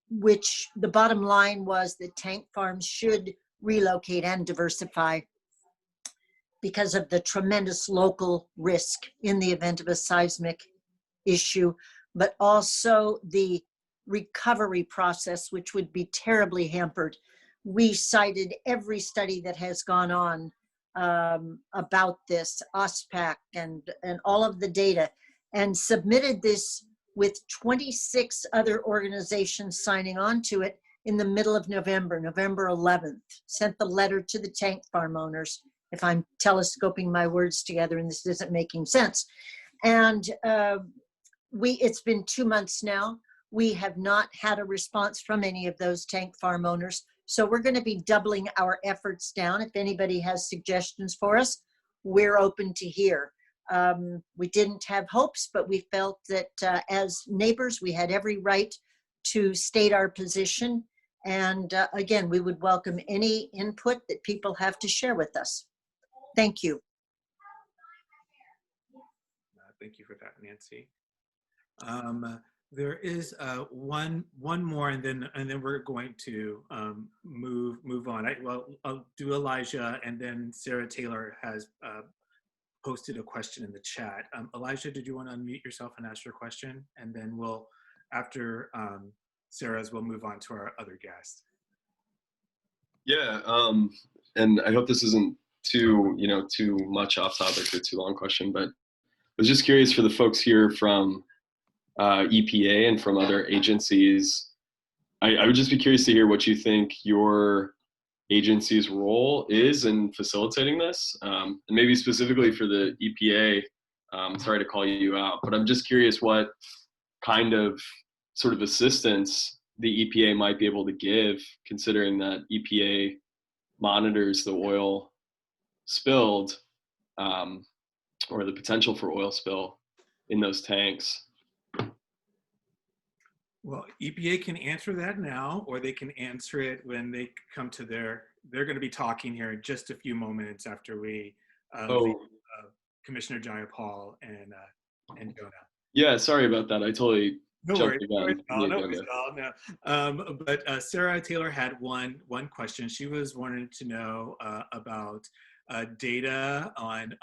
which the bottom line was that tank farms should relocate and diversify because of the tremendous local risk in the event of a seismic issue, but also the recovery process, which would be terribly hampered. We cited every study that has gone on about this, OSPAC and all of the data, and submitted this with 26 other organizations signing on to it in the middle of November, November 11th. Sent the letter to the tank farm owners, if I'm telescoping my words together and this isn't making sense. And it's been 2 months now. We have not had a response from any of those tank farm owners. So we're going to be doubling our efforts down. If anybody has suggestions for us, we're open to hear. We didn't have hopes, but we felt that as neighbors, we had every right to state our position. And again, we would welcome any input that people have to share with us. Thank you. Thank you for that, Nancy. There is one more, and then we're going to move on. I'll do Elijah, and then Sarah Taylor has posted a question in the chat. Elijah, did you want to unmute yourself and ask your question? And then we'll, after Sarah's, we'll move on to our other guest. Yeah, and I hope this isn't too much off topic or too long question, but I was just curious for the folks here from EPA and from other agencies. I would just be curious to hear what you think your agency's role is in facilitating this, and maybe specifically for the EPA. Sorry to call you out, but I'm just curious what kind of sort of assistance the EPA might be able to give, considering that EPA monitors the oil spilled, or the potential for oil spill in those tanks. Well, EPA can answer that now, or they can answer it when they come to they're going to be talking here in just a few moments after we leave, Commissioner Jayapal and Jonah. Yeah, sorry about that. I totally jumped the gun. But Sarah Taylor had one question. She was wanting to know about data on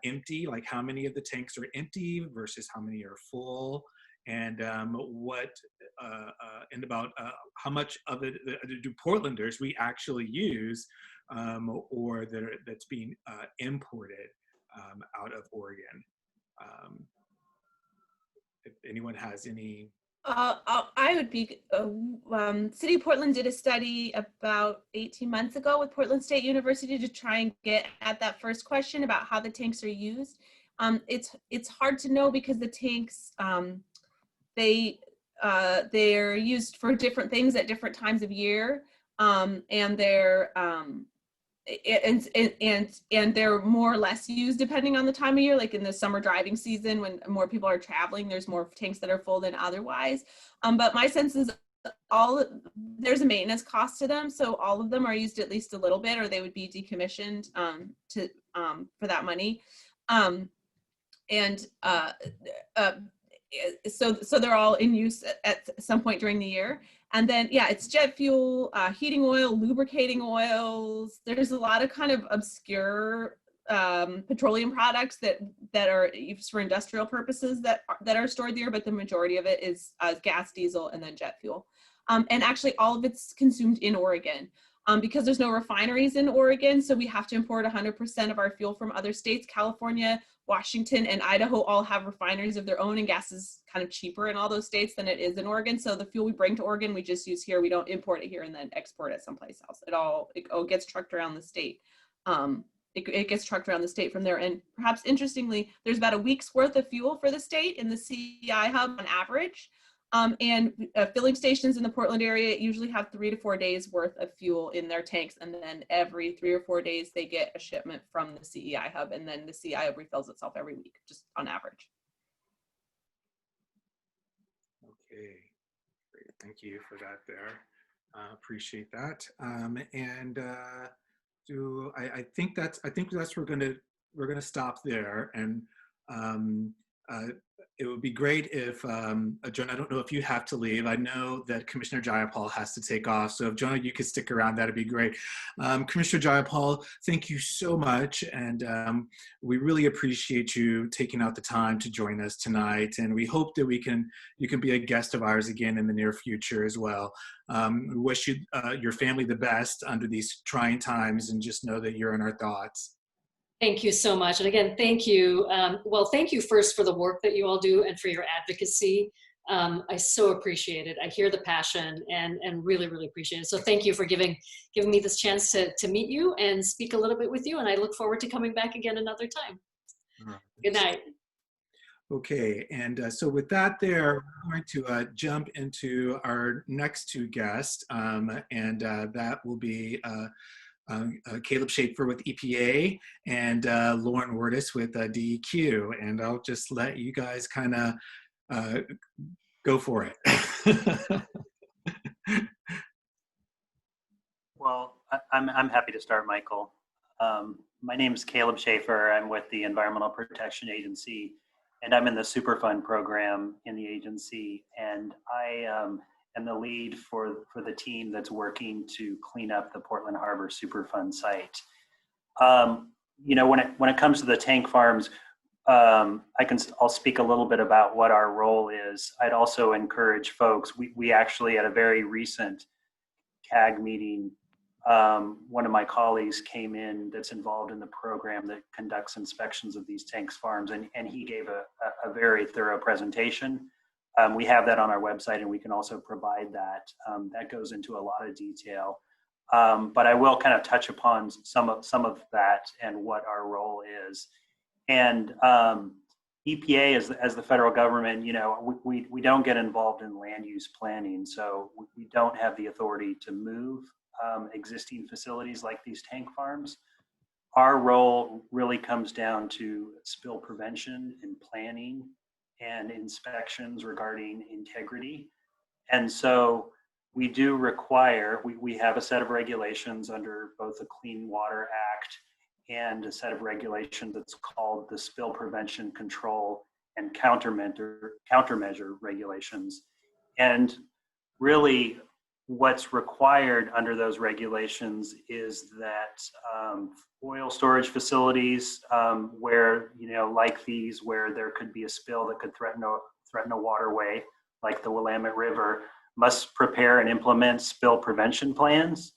empty, like how many of the tanks are empty versus how many are full. And and about how much of it do Portlanders we actually use, or that's being imported out of Oregon. If anyone has any. I would be, City of Portland did a study about 18 months ago with Portland State University to try and get at that first question about how the tanks are used. It's hard to know because the tanks, they're used for different things at different times of year, and they're and they're more or less used depending on the time of year. Like in the summer driving season, when more people are traveling, there's more tanks that are full than otherwise. But my sense is there's a maintenance cost to them, so all of them are used at least a little bit, or they would be decommissioned for that money. So they're all in use at some point during the year. And then, yeah, it's jet fuel, heating oil, lubricating oils. There's a lot of kind of obscure petroleum products that are used for industrial purposes that are stored there, but the majority of it is gas, diesel, and then jet fuel. And actually all of it's consumed in Oregon. Because there's no refineries in Oregon, so we have to import 100% of our fuel from other states. California, Washington, and Idaho all have refineries of their own, and gas is kind of cheaper in all those states than it is in Oregon. So the fuel we bring to Oregon, we just use here. We don't import it here and then export it someplace else. It gets trucked around the state. It gets trucked around the state from there. And perhaps interestingly, there's about a week's worth of fuel for the state in the CEI hub on average. And filling stations in the Portland area usually have 3 to 4 days worth of fuel in their tanks. And then every 3 or 4 days, they get a shipment from the CEI hub. And then the CEI hub refills itself every week, just on average. Okay, great. Thank you for that there. Appreciate that. I think that's we're gonna stop there. And it would be great if, Jonah, I don't know if you have to leave. I know that Commissioner Jayapal has to take off. So if Jonah, you could stick around, that'd be great. Commissioner Jayapal, thank you so much. And we really appreciate you taking out the time to join us tonight. And we hope that you can be a guest of ours again in the near future as well. We wish you, your family the best under these trying times, and just know that you're in our thoughts. Thank you so much. And again, thank you. Well, thank you first for the work that you all do and for your advocacy. I so appreciate it. I hear the passion and really, really appreciate it. So thank you for giving me this chance to meet you and speak a little bit with you. And I look forward to coming back again another time. Good night. Okay, and so with that there, we're going to jump into our next two guests, and that will be Caleb Schaefer with EPA and Lauren Wurtis with DEQ. And I'll just let you guys kind of go for it. Well, I'm happy to start, Michael. My name is Caleb Schaefer. I'm with the Environmental Protection Agency, and I'm in the Superfund program in the agency. And I am the lead for the team that's working to clean up the Portland Harbor Superfund site. You know, when it comes to the tank farms, I'll speak a little bit about what our role is. I'd also encourage folks, we actually at a very recent CAG meeting, one of my colleagues came in that's involved in the program that conducts inspections of these tanks farms, and he gave a very thorough presentation. We have that on our website, and we can also provide that. That goes into a lot of detail. But I will kind of touch upon some of that and what our role is. And EPA, as the federal government, you know, we don't get involved in land use planning, so we don't have the authority to move existing facilities like these tank farms. Our role really comes down to spill prevention and planning and inspections regarding integrity. And so we do require, we have a set of regulations under both the Clean Water Act and a set of regulations that's called the Spill Prevention Control and Countermeasure regulations. And really what's required under those regulations is that oil storage facilities where, you know, like these, where there could be a spill that could threaten a waterway, like the Willamette River, must prepare and implement spill prevention plans.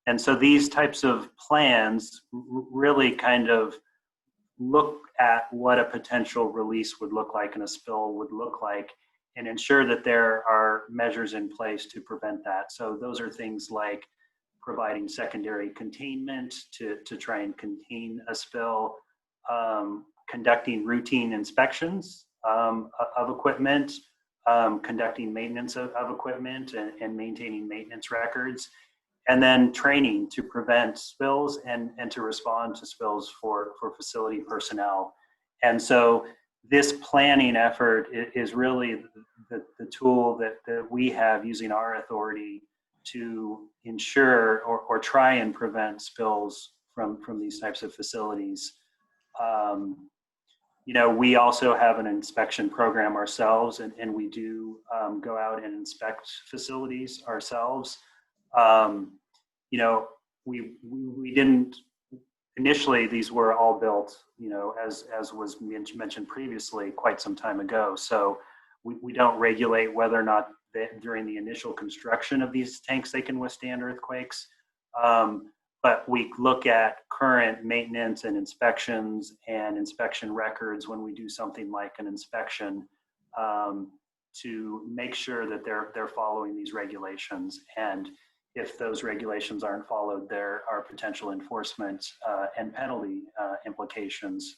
And so these types of plans really kind of look at what a potential release would look like and a spill would look like, and ensure that there are measures in place to prevent that. So those are things like providing secondary containment to try and contain a spill, conducting routine inspections of equipment, conducting maintenance of equipment and maintaining maintenance records, and then training to prevent spills and to respond to spills for facility personnel. And so this planning effort is really the tool that we have using our authority to ensure or try and prevent spills from these types of facilities. You know, we also have an inspection program ourselves, and we do go out and inspect facilities ourselves. You know, we didn't, initially these were all built, you know, as was mentioned previously, quite some time ago. So we don't regulate whether or not during the initial construction of these tanks they can withstand earthquakes. But we look at current maintenance and inspections and inspection records when we do something like an inspection, to make sure that they're following these regulations. And if those regulations aren't followed, there are potential enforcement and penalty implications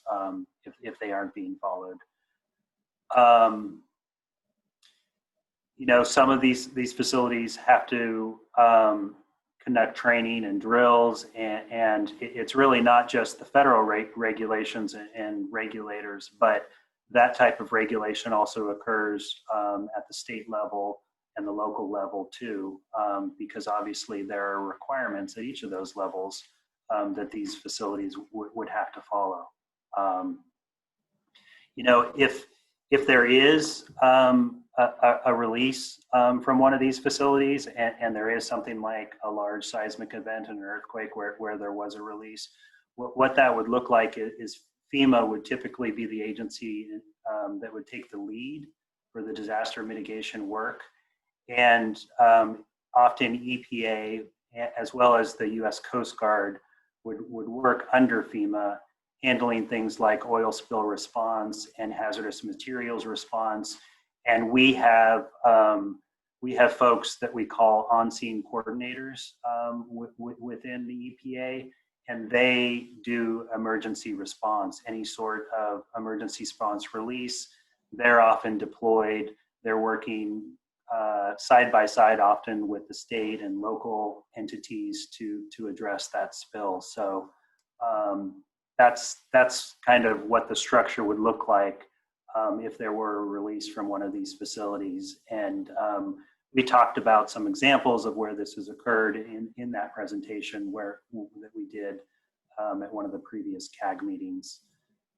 if they aren't being followed. You know, some of these facilities have to conduct training and drills, and it's really not just the federal regulations and regulators, but that type of regulation also occurs at the state level and the local level too, because obviously there are requirements at each of those levels that these facilities would have to follow. You know, if there is a release from one of these facilities, and there is something like a large seismic event, an earthquake where there was a release, what that would look like is FEMA would typically be the agency that would take the lead for the disaster mitigation work. And often EPA, as well as the US Coast Guard, would work under FEMA, handling things like oil spill response and hazardous materials response. And we have folks that we call on-scene coordinators within the EPA, and they do emergency response, any sort of emergency response release. They're often deployed. They're working side by side, often with the state and local entities to address that spill. So that's kind of what the structure would look like if there were a release from one of these facilities. And we talked about some examples of where this has occurred in that presentation that we did at one of the previous CAG meetings.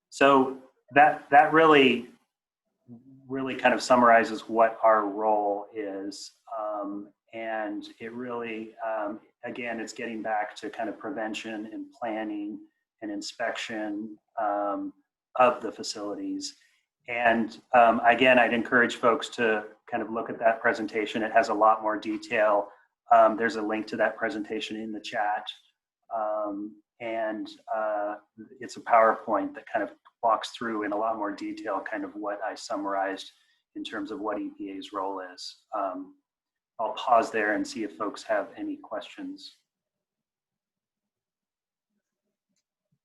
So that really kind of summarizes what our role is. And it really, again, it's getting back to kind of prevention and planning and inspection of the facilities. And again, I'd encourage folks to kind of look at that presentation. It has a lot more detail. There's a link to that presentation in the chat. And it's a PowerPoint that kind of walks through in a lot more detail kind of what I summarized in terms of what EPA's role is. I'll pause there and see if folks have any questions.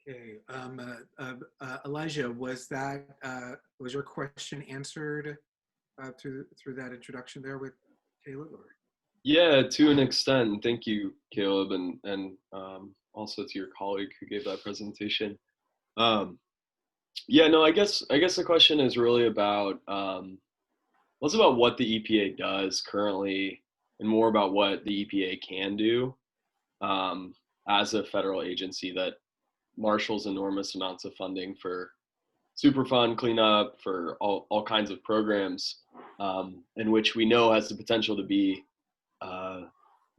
Okay, Elijah, was your question answered through that introduction there with Caleb? Or? Yeah, to an extent. Thank you, Caleb, and also to your colleague who gave that presentation. Yeah, no, I guess the question is really about less about what the EPA does currently and more about what the EPA can do as a federal agency that marshals enormous amounts of funding for Superfund cleanup, for all kinds of programs, in which we know has the potential to be,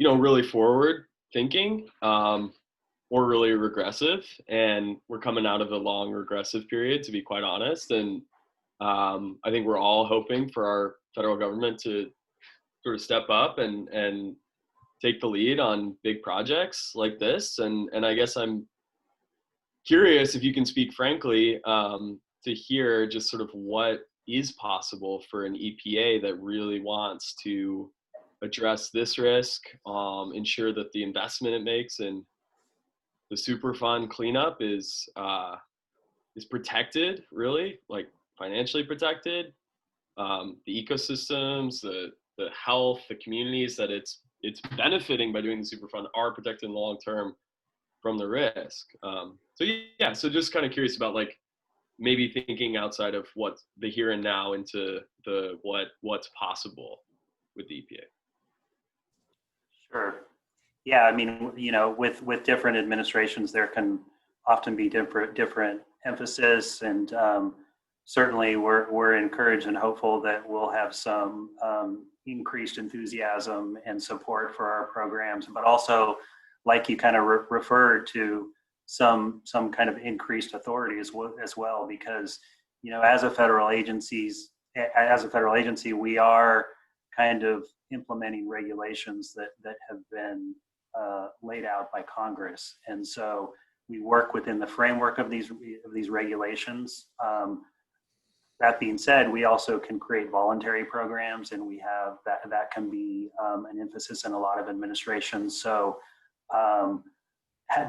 really forward thinking or really regressive. And we're coming out of a long regressive period, to be quite honest. And I think we're all hoping for our federal government to sort of step up and take the lead on big projects like this. And I guess I'm curious if you can speak frankly to hear just sort of what is possible for an EPA that really wants to address this risk, ensure that the investment it makes in the Superfund cleanup is protected, really, like financially protected, the ecosystems, the health, the communities that it's benefiting by doing the Superfund are protected in the long term from the risk. So just kind of curious about like maybe thinking outside of what the here and now into the what's possible with the EPA. Sure. Yeah, I mean, with different administrations, there can often be different emphasis, and certainly we're encouraged and hopeful that we'll have some increased enthusiasm and support for our programs, but also, like you kind of referred to, some kind of increased authority as well, because as a federal agency, we are kind of implementing regulations that have been laid out by Congress. And so we work within the framework of these regulations. That being said, we also can create voluntary programs, and we have that can be an emphasis in a lot of administrations. So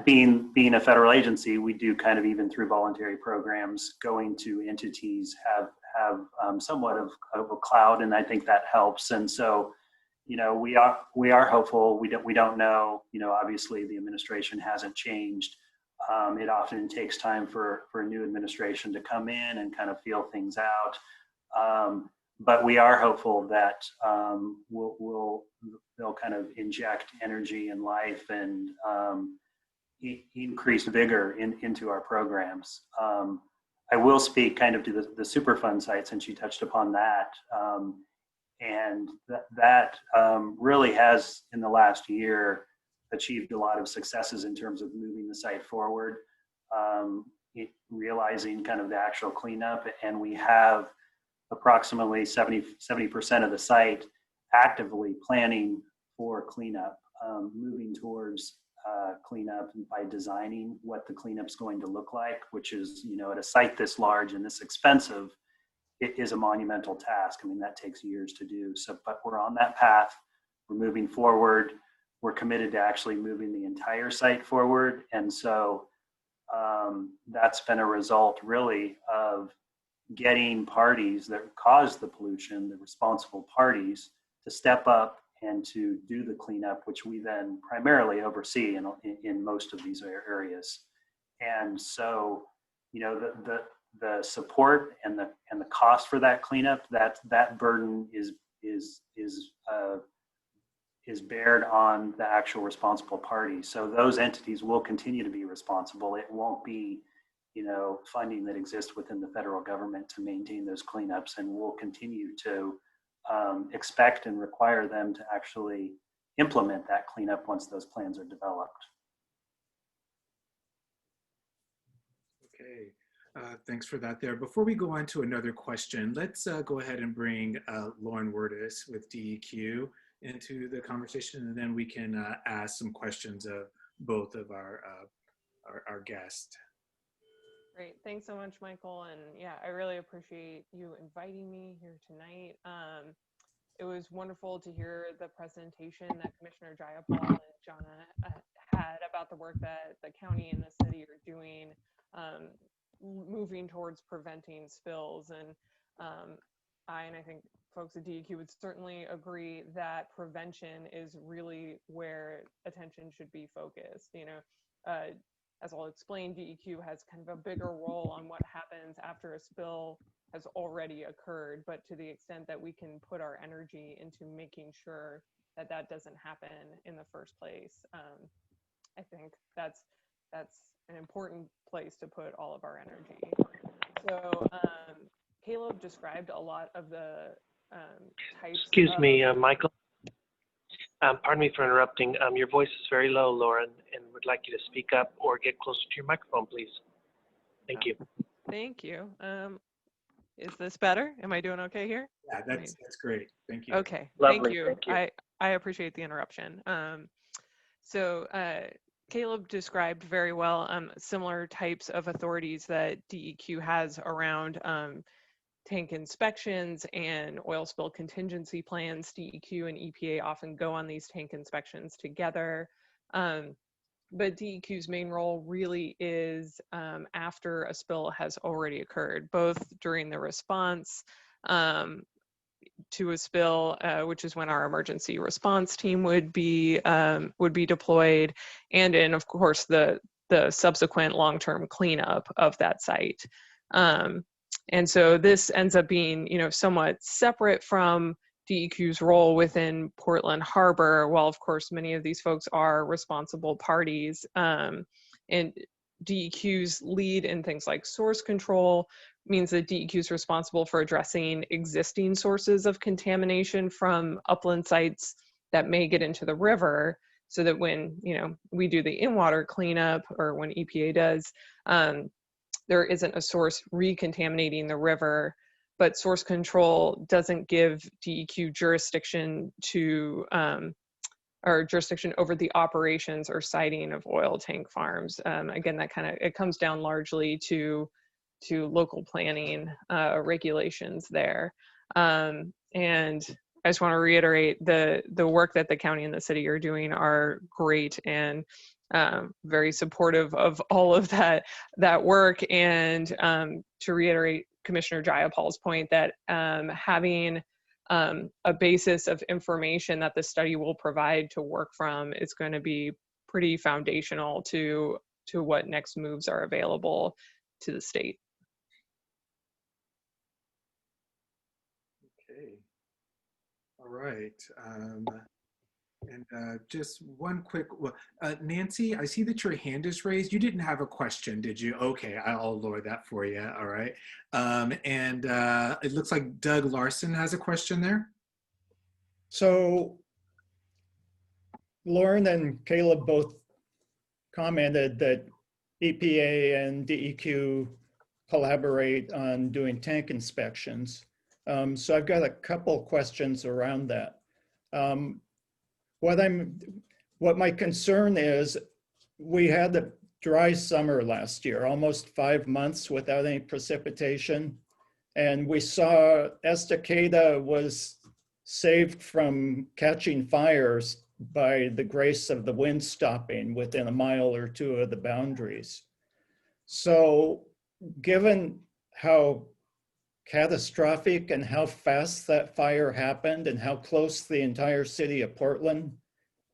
being a federal agency, we do kind of, even through voluntary programs, going to entities have somewhat of a cloud, and I think that helps. And so, you know, we are hopeful. We don't know. You know, obviously the administration hasn't changed. It often takes time for a new administration to come in and kind of feel things out. But we are hopeful that they'll kind of inject energy and life and increased vigor into our programs. I will speak kind of to the Superfund site, since you touched upon that. And that really has, in the last year, achieved a lot of successes in terms of moving the site forward, realizing kind of the actual cleanup. And we have approximately 70% of the site actively planning for cleanup, moving towards cleanup by designing what the cleanup's going to look like, which is, you know, at a site this large and this expensive, it is a monumental task. I mean, that takes years to do. So, but we're on that path. We're moving forward. We're committed to actually moving the entire site forward. And so that's been a result really of getting parties that caused the pollution, the responsible parties, to step up and to do the cleanup, which we then primarily oversee in most of these areas. And so, you know, the support and the cost for that cleanup, that burden is bared on the actual responsible party. So those entities will continue to be responsible. It won't be, you know, funding that exists within the federal government to maintain those cleanups, and we'll continue to expect and require them to actually implement that cleanup once those plans are developed. Okay, thanks for that there. Before we go on to another question, let's go ahead and bring Lauren Wurtis with DEQ into the conversation, and then we can ask some questions of both of our guests. Great, thanks so much, Michael. And yeah, I really appreciate you inviting me here tonight. It was wonderful to hear the presentation that Commissioner Jayapal and Jana had about the work that the county and the city are doing, moving towards preventing spills. And I think folks at DEQ would certainly agree that prevention is really where attention should be focused. You know, as I'll explain, DEQ has kind of a bigger role on what happens after a spill has already occurred, but to the extent that we can put our energy into making sure that that doesn't happen in the first place, I think that's an important place to put all of our energy. So Caleb described a lot of the types. Excuse me, Michael. Pardon me for interrupting. Your voice is very low, Lauren, and would like you to speak up or get closer to your microphone, please. Thank you. Thank you. Is this better? Am I doing okay here? Yeah, that's great. Thank you. Okay, Lovely. thank you. Thank you. I appreciate the interruption. So Caleb described very well similar types of authorities that DEQ has around tank inspections and oil spill contingency plans. DEQ and EPA often go on these tank inspections together. But DEQ's main role really is after a spill has already occurred, both during the response to a spill, which is when our emergency response team would be deployed, and in, of course, the subsequent long-term cleanup of that site. And so this ends up being, you know, somewhat separate from DEQ's role within Portland Harbor, while of course many of these folks are responsible parties. And DEQ's lead in things like source control means that DEQ is responsible for addressing existing sources of contamination from upland sites that may get into the river, so that when, you know, we do the in-water cleanup, or when EPA does, there isn't a source recontaminating the river. But source control doesn't give DEQ jurisdiction to or jurisdiction over the operations or siting of oil tank farms. Again, that it comes down largely to local planning regulations there. And I just want to reiterate the work that the county and the city are doing are great, and very supportive of all of that work. And to reiterate Commissioner Jayapal's point that having a basis of information that the study will provide to work from is going to be pretty foundational to what next moves are available to the state. Okay. All right. Just one quick, Nancy, I see that your hand is raised. You didn't have a question, did you? Okay, I'll lower that for you. All right. It looks like Doug Larson has a question there. So Lauren and Caleb both commented that EPA and DEQ collaborate on doing tank inspections. So I've got a couple questions around that. What my concern is, we had a dry summer last year, almost 5 months without any precipitation. And we saw Estacada was saved from catching fires by the grace of the wind stopping within a mile or two of the boundaries. So given how catastrophic and how fast that fire happened and how close the entire city of Portland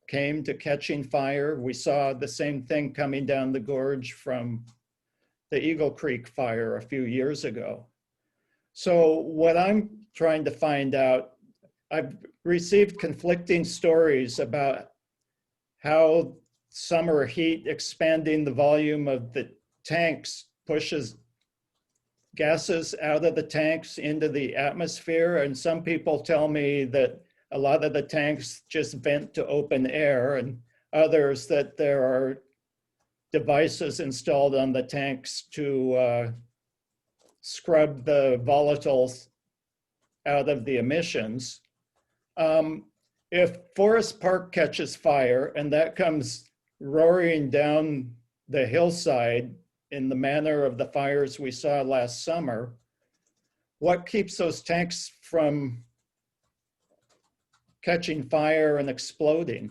came to catching fire, we saw the same thing coming down the gorge from the Eagle Creek fire a few years ago. So what I'm trying to find out, I've received conflicting stories about how summer heat expanding the volume of the tanks pushes gases out of the tanks into the atmosphere. And some people tell me that a lot of the tanks just vent to open air, and others that there are devices installed on the tanks to scrub the volatiles out of the emissions. If Forest Park catches fire and that comes roaring down the hillside in the manner of the fires we saw last summer, what keeps those tanks from catching fire and exploding?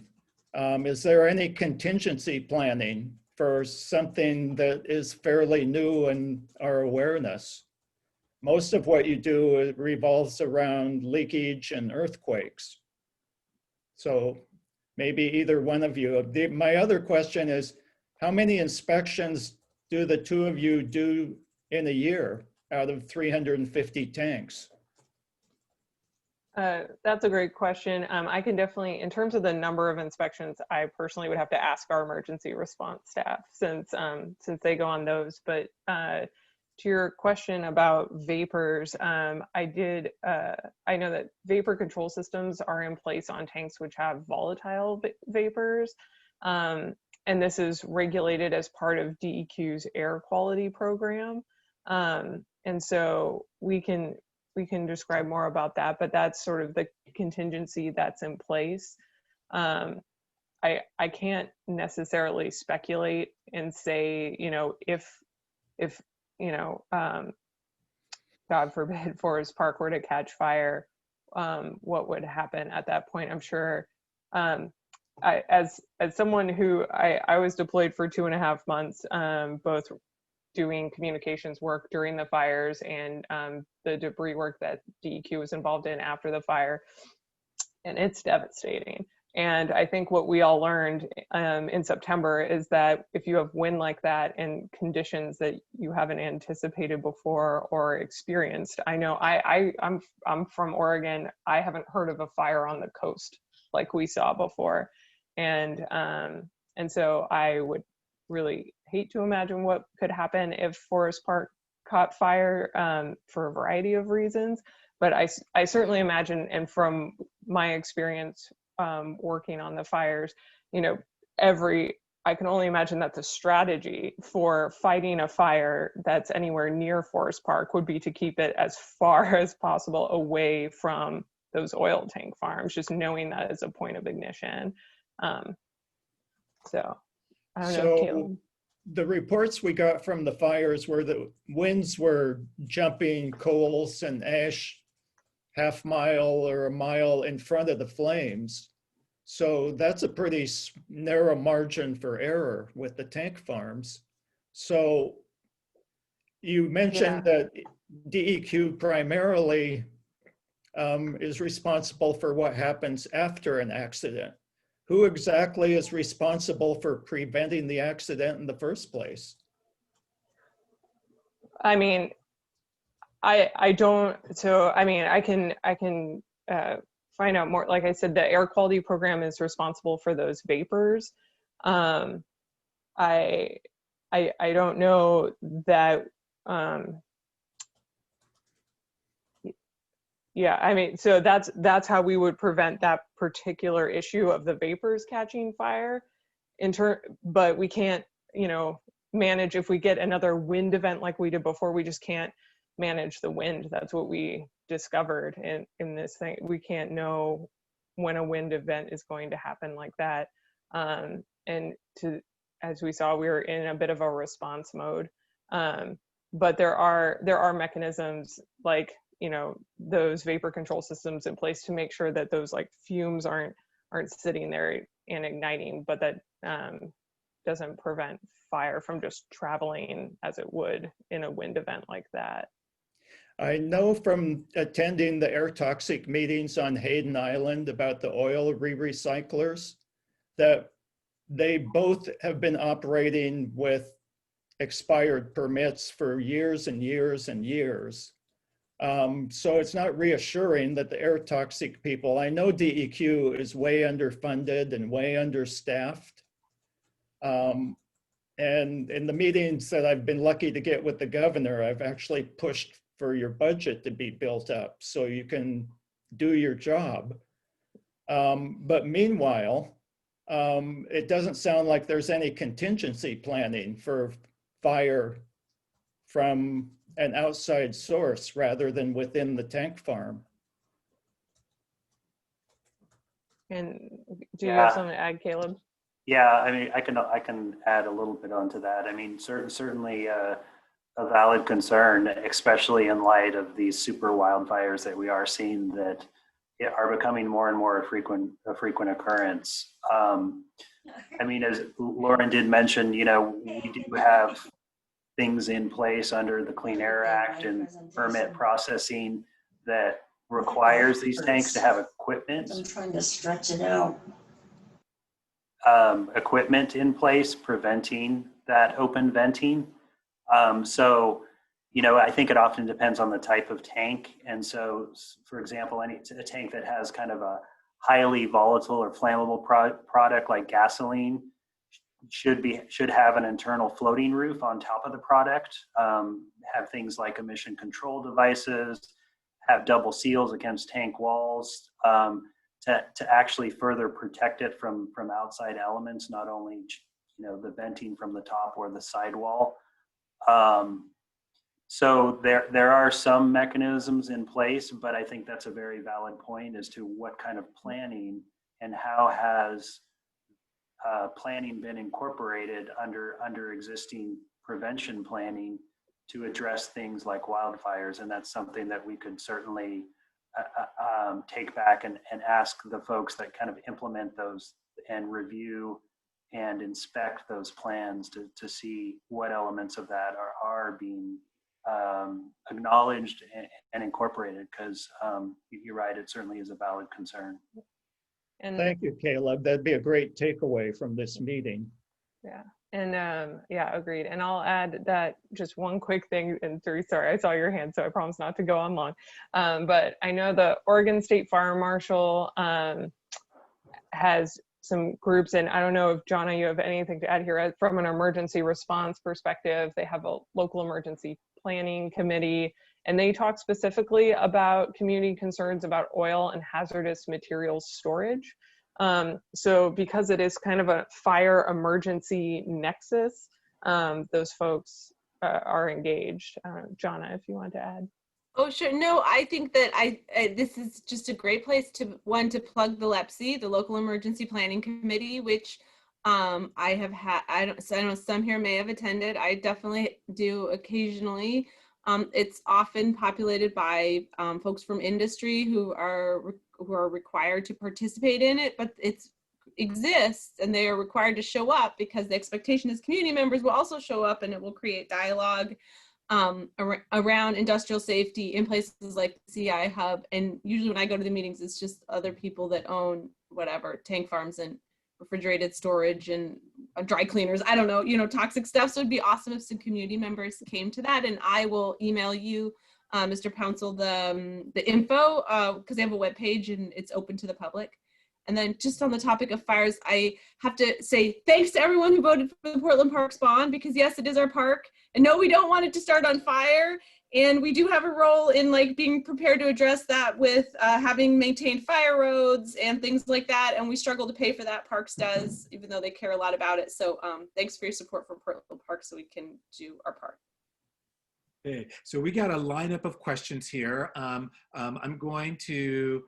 Is there any contingency planning for something that is fairly new in our awareness? Most of what you do revolves around leakage and earthquakes. So maybe either one of you. My other question is, how many inspections do the two of you do in a year out of 350 tanks? That's a great question. I can definitely, in terms of the number of inspections, I personally would have to ask our emergency response staff since they go on those. But to your question about vapors, I know that vapor control systems are in place on tanks which have volatile vapors. And this is regulated as part of DEQ's air quality program. And so we can describe more about that, but that's sort of the contingency that's in place. I can't necessarily speculate and say, if God forbid Forest Park were to catch fire, what would happen at that point? I'm sure, as someone who I was deployed for 2.5 months, both doing communications work during the fires and the debris work that DEQ was involved in after the fire, and it's devastating. And I think what we all learned in September is that if you have wind like that and conditions that you haven't anticipated before or experienced, I know I'm from Oregon. I haven't heard of a fire on the coast like we saw before, and so I would really hate to imagine what could happen if Forest Park caught fire for a variety of reasons. But I certainly imagine, and from my experience working on the fires, I can only imagine that the strategy for fighting a fire that's anywhere near Forest Park would be to keep it as far as possible away from those oil tank farms, just knowing that as a point of ignition. So I don't know, So Caleb. the reports we got from the fires were the winds were jumping coals and ash half mile or a mile in front of the flames. So that's a pretty narrow margin for error with the tank farms. So you mentioned that DEQ primarily is responsible for what happens after an accident. Who exactly is responsible for preventing the accident in the first place? I mean, I don't, so I mean, I can find out more. Like I said, the air quality program is responsible for those vapors. I don't know that, yeah, I mean, so that's how we would prevent that particular issue of the vapors catching fire. But we can't, you know, manage if we get another wind event like we did before. We just can't manage the wind. That's what we discovered in this thing. We can't know when a wind event is going to happen like that. And as we saw, we were in a bit of a response mode. But there are mechanisms like, you know, those vapor control systems in place to make sure that those like fumes aren't sitting there and igniting, but that doesn't prevent fire from just traveling as it would in a wind event like that. I know from attending the air toxic meetings on Hayden Island about the oil re-recyclers that they both have been operating with expired permits for years and years and years. So it's not reassuring that the air toxic people, I know DEQ is way underfunded and way understaffed. And in the meetings that I've been lucky to get with the governor, I've actually pushed for your budget to be built up so you can do your job. But meanwhile, it doesn't sound like there's any contingency planning for fire from an outside source rather than within the tank farm. And do you have something to add, Caleb? Yeah, I mean, I can add a little bit onto that. I mean, certainly a valid concern, especially in light of these super wildfires that we are seeing that are becoming more and more a frequent occurrence. I mean, as Lauren did mention, you know, we do have things in place under the Clean Air Act and permit processing that requires these tanks to have equipment. I'm trying to stretch it out. Equipment in place preventing that open venting. So, you know, I think it often depends on the type of tank. And so, for example, a tank that has kind of a highly volatile or flammable product like gasoline should have an internal floating roof on top of the product, have things like emission control devices, have double seals against tank walls, to actually further protect it from outside elements, not only, you know, the venting from the top or the sidewall. So there are some mechanisms in place, but I think that's a very valid point as to what kind of planning and how has planning been incorporated under existing prevention planning to address things like wildfires. And that's something that we could certainly take back and ask the folks that kind of implement those and review and inspect those plans to see what elements of that are being acknowledged and incorporated, because you're right, it certainly is a valid concern. And thank you, Caleb. That'd be a great takeaway from this meeting. yeah, and yeah, agreed. And I'll add that just one quick thing, and sorry, I saw your hand, so I promise not to go on long. But I know the Oregon State Fire Marshal has some groups, and I don't know if Jonna, you have anything to add here. From an emergency response perspective, they have a local emergency planning committee, and they talk specifically about community concerns about oil and hazardous materials storage. So because it is kind of a fire emergency nexus, those folks are engaged. Jonna, if you want to add. Oh, sure. No, I think that this is just a great place to plug the LEPC, the Local Emergency Planning Committee, which I have had. I know some here may have attended. I definitely do occasionally. It's often populated by folks from industry who are required to participate in it, but it exists and they are required to show up because the expectation is community members will also show up, and it will create dialogue around industrial safety in places like the CI hub. And usually when I go to the meetings, it's just other people that own whatever, tank farms and refrigerated storage and dry cleaners. I don't know, toxic stuff. So it'd be awesome if some community members came to that. And I will email you, Mr. Pouncil, the info, because they have a webpage and it's open to the public. And then just on the topic of fires, I have to say thanks to everyone who voted for the Portland Parks bond, because yes, it is our park. And no, we don't want it to start on fire. And we do have a role in like being prepared to address that with having maintained fire roads and things like that. And we struggle to pay for that. Parks does, even though they care a lot about it. So thanks for your support for Portland Park so we can do our part. Okay, so we got a lineup of questions here. I'm going to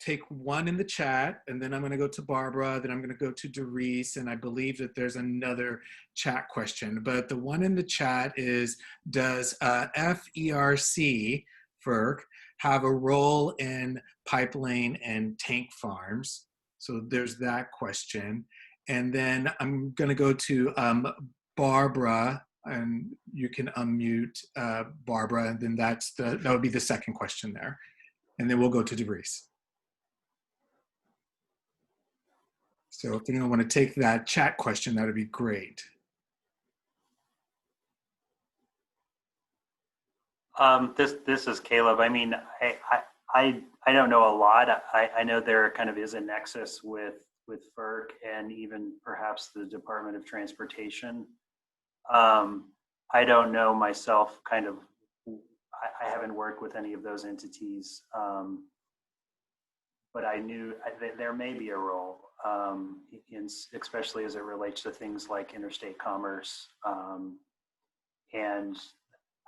take one in the chat, and then I'm going to go to Barbara, then I'm going to go to Doris, and I believe that there's another chat question. But the one in the chat is, does FERC have a role in pipeline and tank farms? So there's that question. And then I'm going to go to Barbara, and you can unmute Barbara, and then that would be the second question there. And then we'll go to Doris. So if anyone want to take that chat question, that would be great. This is Caleb. I mean, I don't know a lot. I know there kind of is a nexus with FERC and even perhaps the Department of Transportation. I don't know myself, kind of, I haven't worked with any of those entities, but I knew there may be a role, especially as it relates to things like interstate commerce. And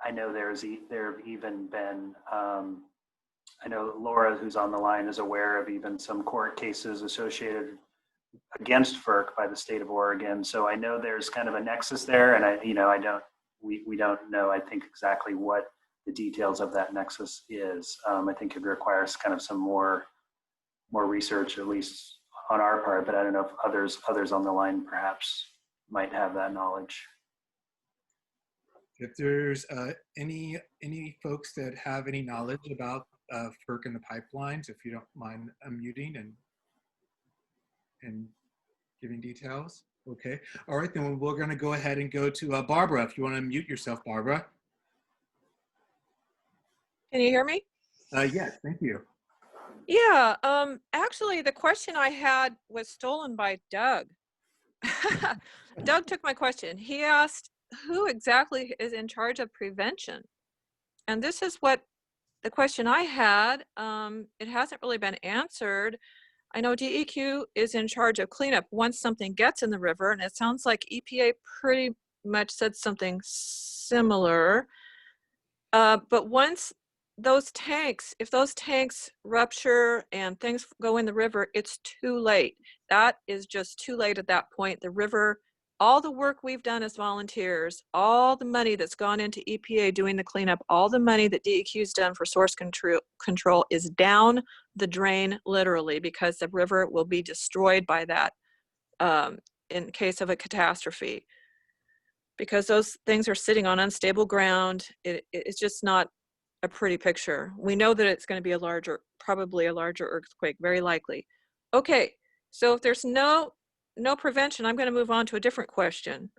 I know there have even been, I know Laura, who's on the line, is aware of even some court cases associated against FERC by the state of Oregon. So I know there's kind of a nexus there, and we don't know, I think, exactly what the details of that nexus is. I think it requires kind of some more research, at least on our part, but I don't know if others on the line perhaps might have that knowledge. If there's any folks that have any knowledge about FERC and the pipelines, if you don't mind unmuting and giving details. Okay. All right, then we're going to go ahead and go to Barbara. If you want to mute yourself, Barbara. Can you hear me? Yes, thank you. Yeah, actually the question I had was stolen by Doug. Doug took my question. He asked, who exactly is in charge of prevention? And this is what the question I had. It hasn't really been answered. I know DEQ is in charge of cleanup once something gets in the river, and it sounds like EPA pretty much said something similar. But once those tanks, if those tanks rupture and things go in the river, it's too late. That is just too late at that point. The river, all the work we've done as volunteers, all the money that's gone into EPA doing the cleanup, all the money that DEQ's done for source control is down the drain, literally, because the river will be destroyed by that in case of a catastrophe. Because those things are sitting on unstable ground, it's just not a pretty picture. We know that it's going to be probably a larger earthquake, very likely. Okay, so if there's no prevention, I'm going to move on to a different question.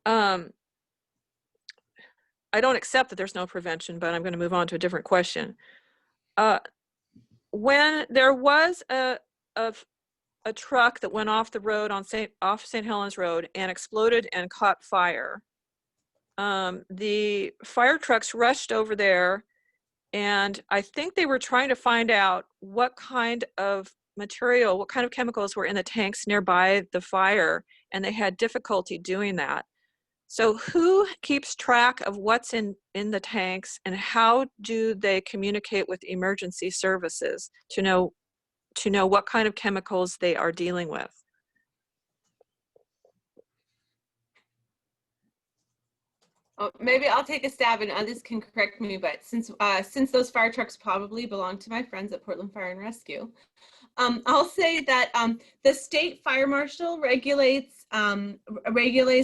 I don't accept that there's no prevention, but I'm going to move on to a different question. When there was a truck that went off the road off St. Helens Road and exploded and caught fire, the fire trucks rushed over there, and I think they were trying to find out what kind of material, what kind of chemicals were in the tanks nearby the fire, and they had difficulty doing that. So who keeps track of what's in the tanks, and how do they communicate with emergency services to know what kind of chemicals they are dealing with? Oh, maybe I'll take a stab and others can correct me, but since those fire trucks probably belong to my friends at Portland Fire and Rescue, I'll say that the state fire marshal regulates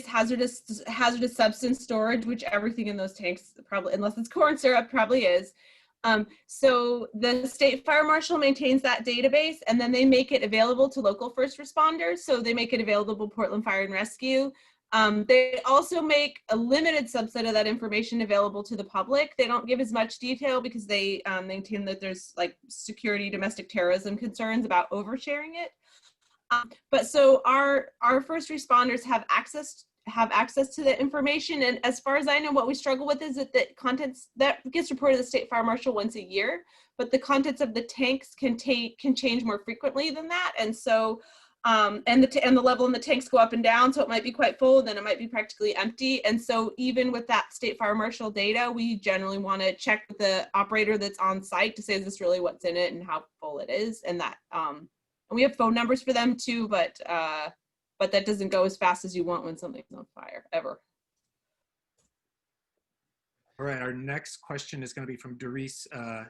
hazardous substance storage, which everything in those tanks probably, unless it's corn syrup, probably is. So the state fire marshal maintains that database, and then they make it available to local first responders. So they make it available to Portland Fire and Rescue. They also make a limited subset of that information available to the public. They don't give as much detail because they maintain that there's like security, domestic terrorism concerns about oversharing it. But so our first responders have access to the information. And as far as I know, what we struggle with is that the contents that gets reported to the state fire marshal once a year, but the contents of the tanks can change more frequently than that. And so and the level in the tanks go up and down, so it might be quite full, then it might be practically empty. And so even with that state fire marshal data, we generally want to check with the operator that's on site to say, is this really what's in it and how full it is? And that and we have phone numbers for them too, but that doesn't go as fast as you want when something's on fire, ever. All right, our next question is going to be from Doris.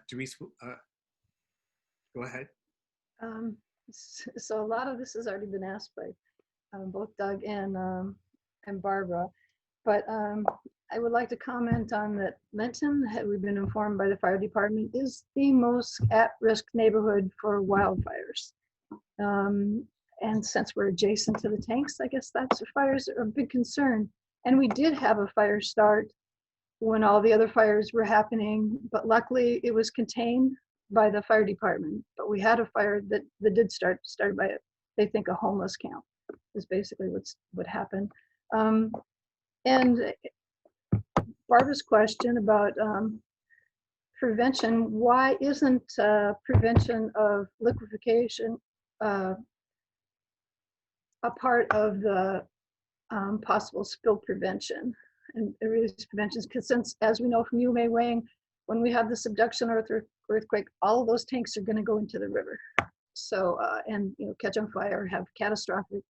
Doris, go ahead. So a lot of this has already been asked by both Doug and Barbara, but I would like to comment on that Linnton, we've been informed by the fire department, is the most at-risk neighborhood for wildfires. And since we're adjacent to the tanks, I guess that's fires are a big concern. And we did have a fire start when all the other fires were happening, but luckily it was contained by the fire department. But we had a fire that did start by, they think, a homeless camp is basically what happened. And Barbara's question about prevention, why isn't prevention of liquefaction a part of the possible spill prevention and release preventions? Because since, as we know from UMA Wang, when we have the subduction earthquake, all of those tanks are going to go into the river. So, and catch on fire, have catastrophic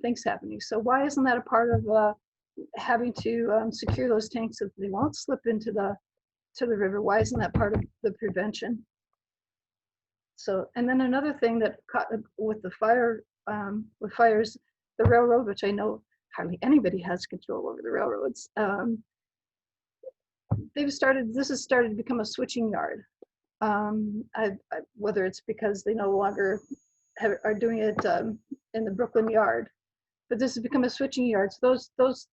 things happening. So why isn't that a part of having to secure those tanks so they won't slip into the river? Why isn't that part of the prevention? So, and then another thing that with the fires, the railroad, which I know hardly anybody has control over the railroads. This has started to become a switching yard. Whether it's because they no longer are doing it in the Brooklyn yard, but this has become a switching yard. So those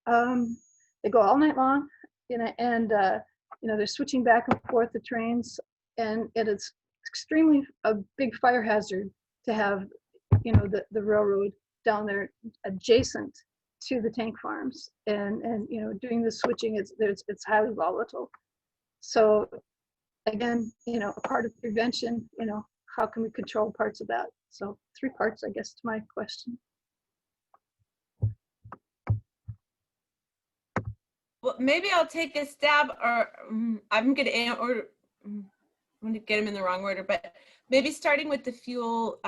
they go all night long, and they're switching back and forth the trains, and it's extremely a big fire hazard to have the railroad down there adjacent to the tank farms, and doing the switching, it's highly volatile. So again, a part of prevention, how can we control parts of that? So 3 parts, I guess, to my question. Well, maybe I'll take a stab, or I'm going to get them in the wrong order, but maybe starting with the fuel,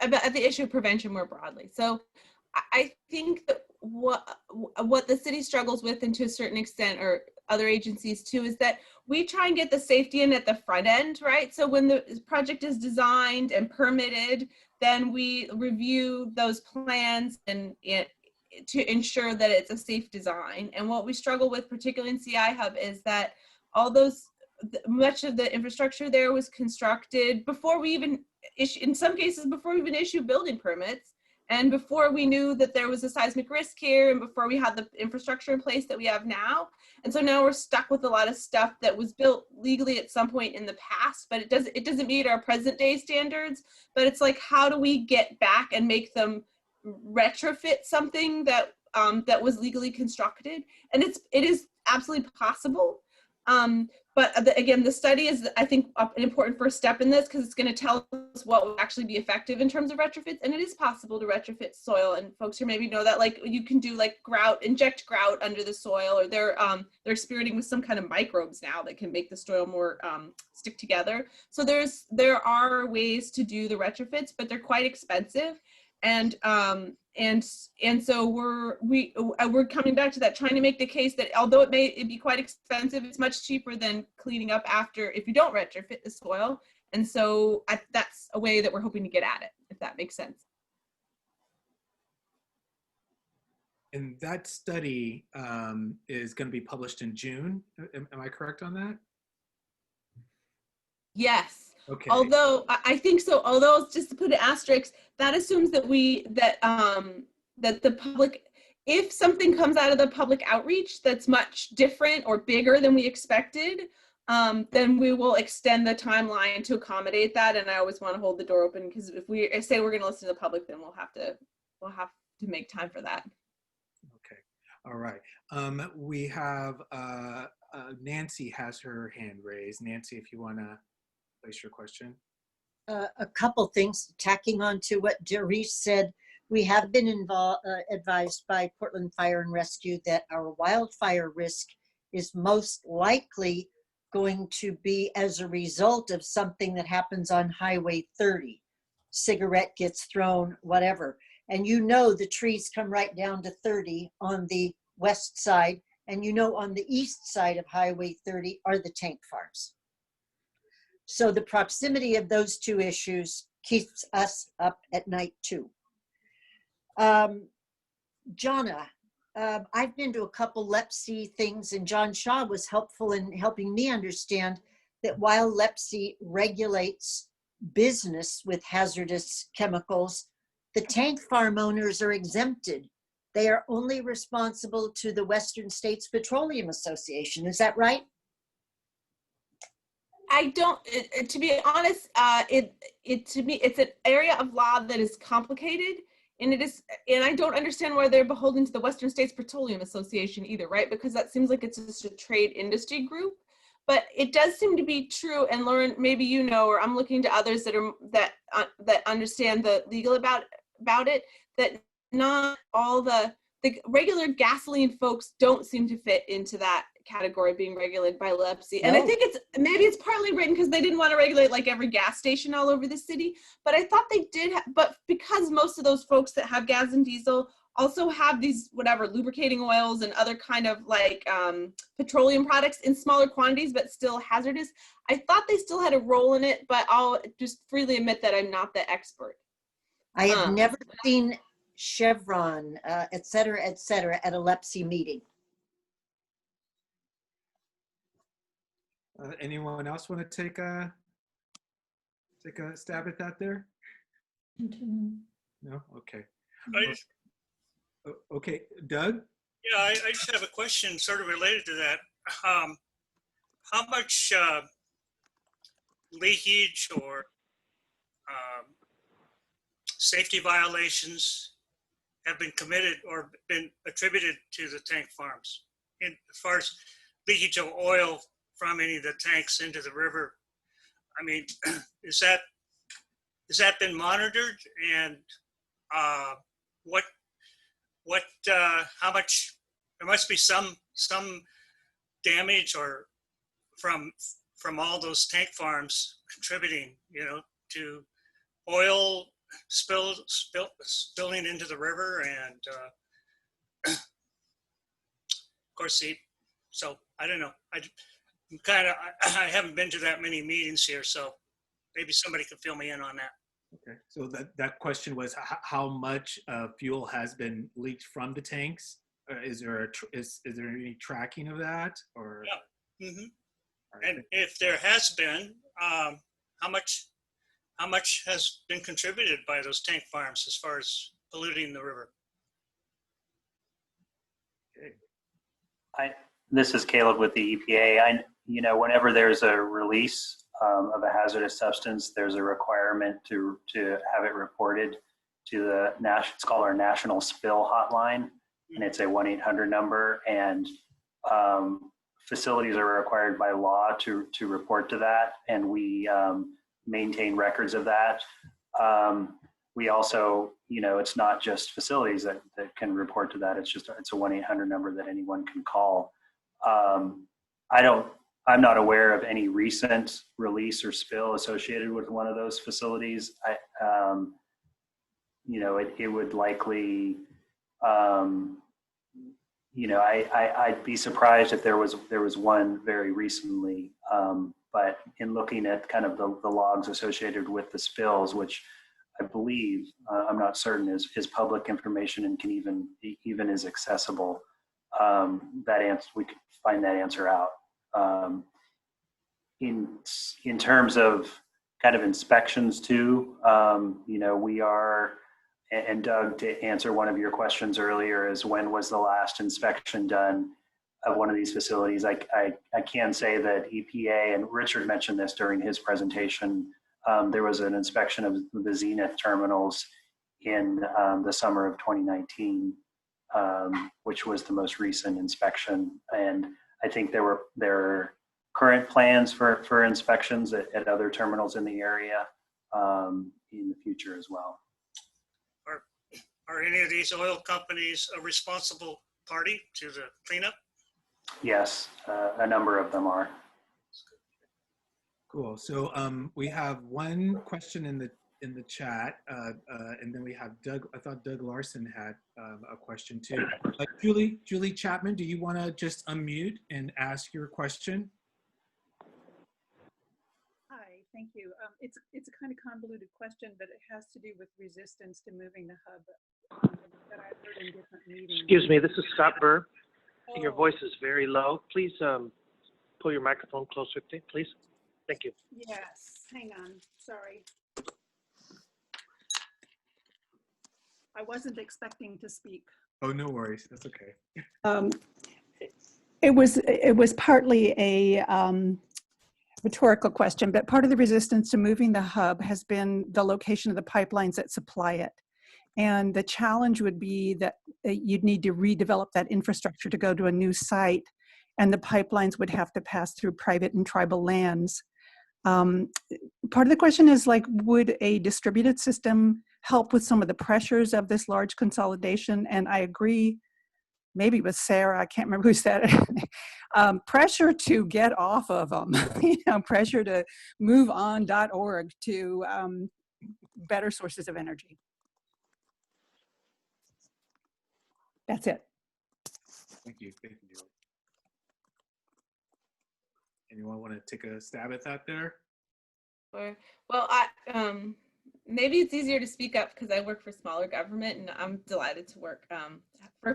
about the issue of prevention more broadly. So I think that what the city struggles with, and to a certain extent, or other agencies too, is that we try and get the safety in at the front end, right? So when the project is designed and permitted, then we review those plans and to ensure that it's a safe design. And what we struggle with, particularly in CI Hub, is that much of the infrastructure there was constructed before we even in some cases before we even issue building permits, and before we knew that there was a seismic risk here, and before we had the infrastructure in place that we have now. And so now we're stuck with a lot of stuff that was built legally at some point in the past, but it doesn't meet our present day standards. But it's like, how do we get back and make them retrofit something that that was legally constructed? And it is absolutely possible. But again, the study is, I think, an important first step in this because it's going to tell us what will actually be effective in terms of retrofits. And it is possible to retrofit soil. And folks here maybe know that, like, you can do like grout, inject grout under the soil, or they're experimenting with some kind of microbes now that can make the soil more stick together. So there are ways to do the retrofits, but they're quite expensive. And so we're coming back to that, trying to make the case that although it be quite expensive, it's much cheaper than cleaning up after if you don't retrofit the soil. And so that's a way that we're hoping to get at it, if that makes sense. And that study is going to be published in June. Am I correct on that? Yes. Okay. Although I think so. Although, just to put an asterisk, that assumes that that the public, if something comes out of the public outreach that's much different or bigger than we expected, then we will extend the timeline to accommodate that. And I always want to hold the door open, because if we say we're going to listen to the public, then we'll have to make time for that. Okay. All right. We have Nancy has her hand raised. Nancy, if you want to place your question. A couple things, tacking on to what Darice said. We have been advised by Portland Fire and Rescue that our wildfire risk is most likely going to be as a result of something that happens on Highway 30. Cigarette gets thrown, whatever. And you know the trees come right down to 30 on the west side, and you know on the east side of Highway 30 are the tank farms. So the proximity of those two issues keeps us up at night too. Jonna, I've been to a couple LEPC things, and John Shaw was helpful in helping me understand that while LEPC regulates business with hazardous chemicals, the tank farm owners are exempted. They are only responsible to the Western States Petroleum Association. Is that right? I don't, to be honest, to me, it's an area of law that is complicated, and I don't understand why they're beholden to the Western States Petroleum Association either, right? Because that seems like it's just a trade industry group. But it does seem to be true, and Lauren, maybe you know, or I'm looking to others that understand the legal about it, that not all the regular gasoline folks don't seem to fit into that category being regulated by LEPC. And I think maybe it's partly written because they didn't want to regulate like every gas station all over the city, but I thought they did, but because most of those folks that have gas and diesel also have these whatever lubricating oils and other kind of like petroleum products in smaller quantities but still hazardous, I thought they still had a role in it, but I'll just freely admit that I'm not the expert. I have never seen Chevron, et cetera, at a LEPC meeting. Anyone else want to take a stab at that there? No? Okay. Okay, Doug? Yeah, I just have a question sort of related to that. How much leakage or safety violations have been committed or been attributed to the tank farms? And as far as leakage of oil from any of the tanks into the river, I mean, has that been monitored? And how much? There must be some damage or from all those tank farms contributing, you know, to oil spilling into the river, and of course, so I don't know. I haven't been to that many meetings here, so maybe somebody could fill me in on that. Okay, so that question was how much fuel has been leaked from the tanks? Is there any tracking of that, or? Yeah. Mm-hmm. Right. And if there has been, how much has been contributed by those tank farms as far as polluting the river? Okay. This is Caleb with the EPA. Whenever there's a release of a hazardous substance, there's a requirement to have it reported to it's called our National Spill Hotline, and it's a 1-800 number. And facilities are required by law to report to that, and we maintain records of that. We also, it's not just facilities that can report to that. It's a 1-800 number that anyone can call. I'm not aware of any recent release or spill associated with one of those facilities. It would likely, I'd be surprised if there was one very recently. But in looking at kind of the logs associated with the spills, which I believe, I'm not certain, is public information and can even is accessible, we could find that answer out. In terms of kind of inspections too, we are, and Doug, to answer one of your questions earlier, is when was the last inspection done of one of these facilities? I can say that EPA, and Richard mentioned this during his presentation, there was an inspection of the Zenith terminals in the summer of 2019, which was the most recent inspection. And I think there are current plans for inspections at other terminals in the area in the future as well. Are any of these oil companies a responsible party to the cleanup? Yes, a number of them are. Cool. So we have one question in the chat, and then we have Doug. I thought Doug Larson had a question too. Julie Chapman, do you want to just unmute and ask your question? Hi, thank you. It's a kind of convoluted question, but it has to do with resistance to moving the hub that I've heard in different meetings. Excuse me, this is Scott Burr. Your voice is very low. Please pull your microphone closer, please. Thank you. Yes, hang on, sorry. I wasn't expecting to speak. Oh, no worries, that's okay. It was partly a rhetorical question, but part of the resistance to moving the hub has been the location of the pipelines that supply it. And the challenge would be that you'd need to redevelop that infrastructure to go to a new site, and the pipelines would have to pass through private and tribal lands. Part of the question is, like, would a distributed system help with some of the pressures of this large consolidation? And I agree, maybe with Sarah, I can't remember who said it, pressure to get off of them, pressure to move on.org to better sources of energy. That's it. Thank you, Julie. Anyone want to take a stab at that there? Well, maybe it's easier to speak up because I work for smaller government, and I'm delighted to work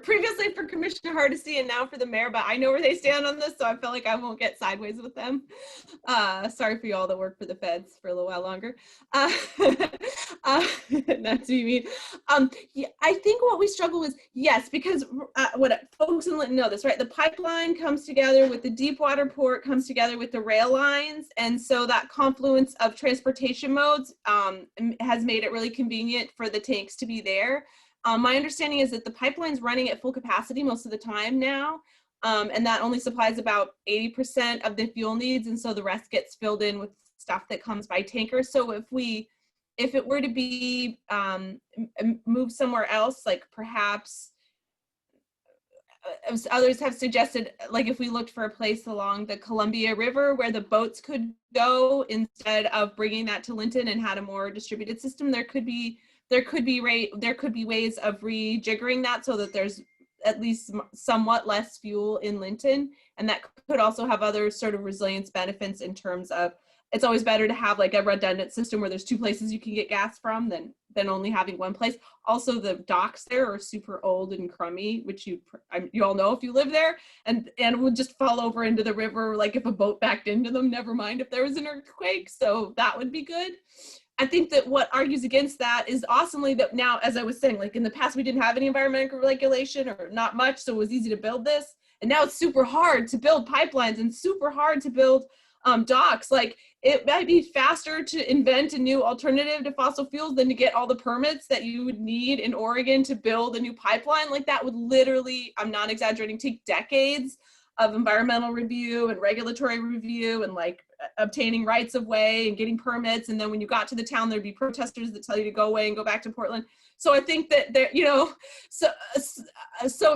previously for Commissioner Hardesty and now for the mayor, but I know where they stand on this, so I feel like I won't get sideways with them. Sorry for you all that work for the feds for a little while longer. Not to be mean. Yeah, I think what we struggle with, yes, because what folks in Linnton know this, right? The pipeline comes together with the deep water port, comes together with the rail lines, and so that confluence of transportation modes has made it really convenient for the tanks to be there. My understanding is that the pipeline's running at full capacity most of the time now, and that only supplies about 80% of the fuel needs, and so the rest gets filled in with stuff that comes by tanker. So if it were to be moved somewhere else, like perhaps others have suggested, like if we looked for a place along the Columbia River where the boats could go instead of bringing that to Linnton and had a more distributed system, there could be ways of rejiggering that so that there's at least somewhat less fuel in Linnton, and that could also have other sort of resilience benefits in terms of it's always better to have like a redundant system where there's two places you can get gas from than only having one place. Also, the docks there are super old and crummy, which you all know if you live there, and would just fall over into the river like if a boat backed into them, never mind if there was an earthquake. So that would be good. I think that what argues against that is awesomely that now, as I was saying, like in the past we didn't have any environmental regulation or not much, so it was easy to build this. And now it's super hard to build pipelines and super hard to build docks. Like it might be faster to invent a new alternative to fossil fuels than to get all the permits that you would need in Oregon to build a new pipeline. Like that would literally, I'm not exaggerating, take decades. of environmental review and regulatory review and like obtaining rights of way and getting permits. And then when you got to the town, there'd be protesters that tell you to go away and go back to Portland. So I think that there, you know, so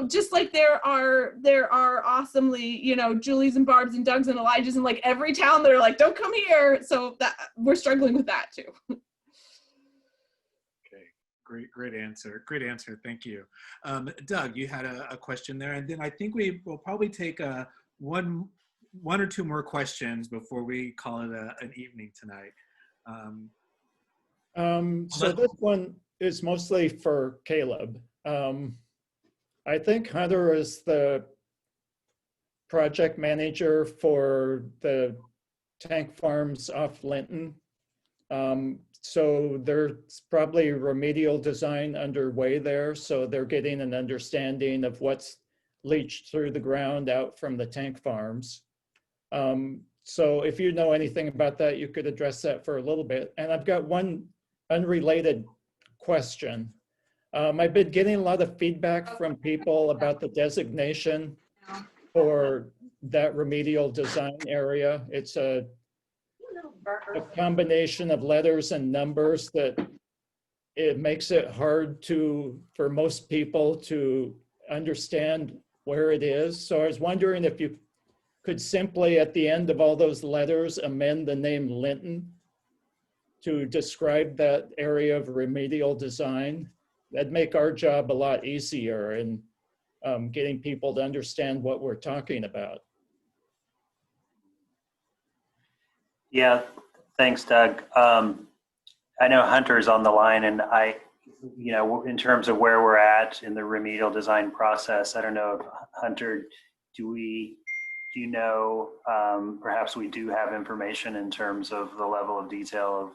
just like there are awesomely, you know, Julies and Barbs and Dougs and Elijahs in like every town that are like, don't come here. So that we're struggling with that too. Okay, great answer. Great answer. Thank you. Doug, you had a question there, and then I think we will probably take one or two more questions before we call it an evening tonight. So this one is mostly for Caleb. I think Hunter is the project manager for the tank farms off Linnton. So there's probably remedial design underway there. So they're getting an understanding of what's leached through the ground out from the tank farms. So if you know anything about that, you could address that for a little bit. And I've got one unrelated question. I've been getting a lot of feedback from people about the designation for that remedial design area. It's a combination of letters and numbers that it makes it hard for most people to understand where it is. So I was wondering if you could simply, at the end of all those letters, amend the name Linnton to describe that area of remedial design. That'd make our job a lot easier in getting people to understand what we're talking about. Yeah, thanks, Doug. I know Hunter's on the line, and you know, in terms of where we're at in the remedial design process, I don't know if Hunter, do you know, perhaps we do have information in terms of the level of detail of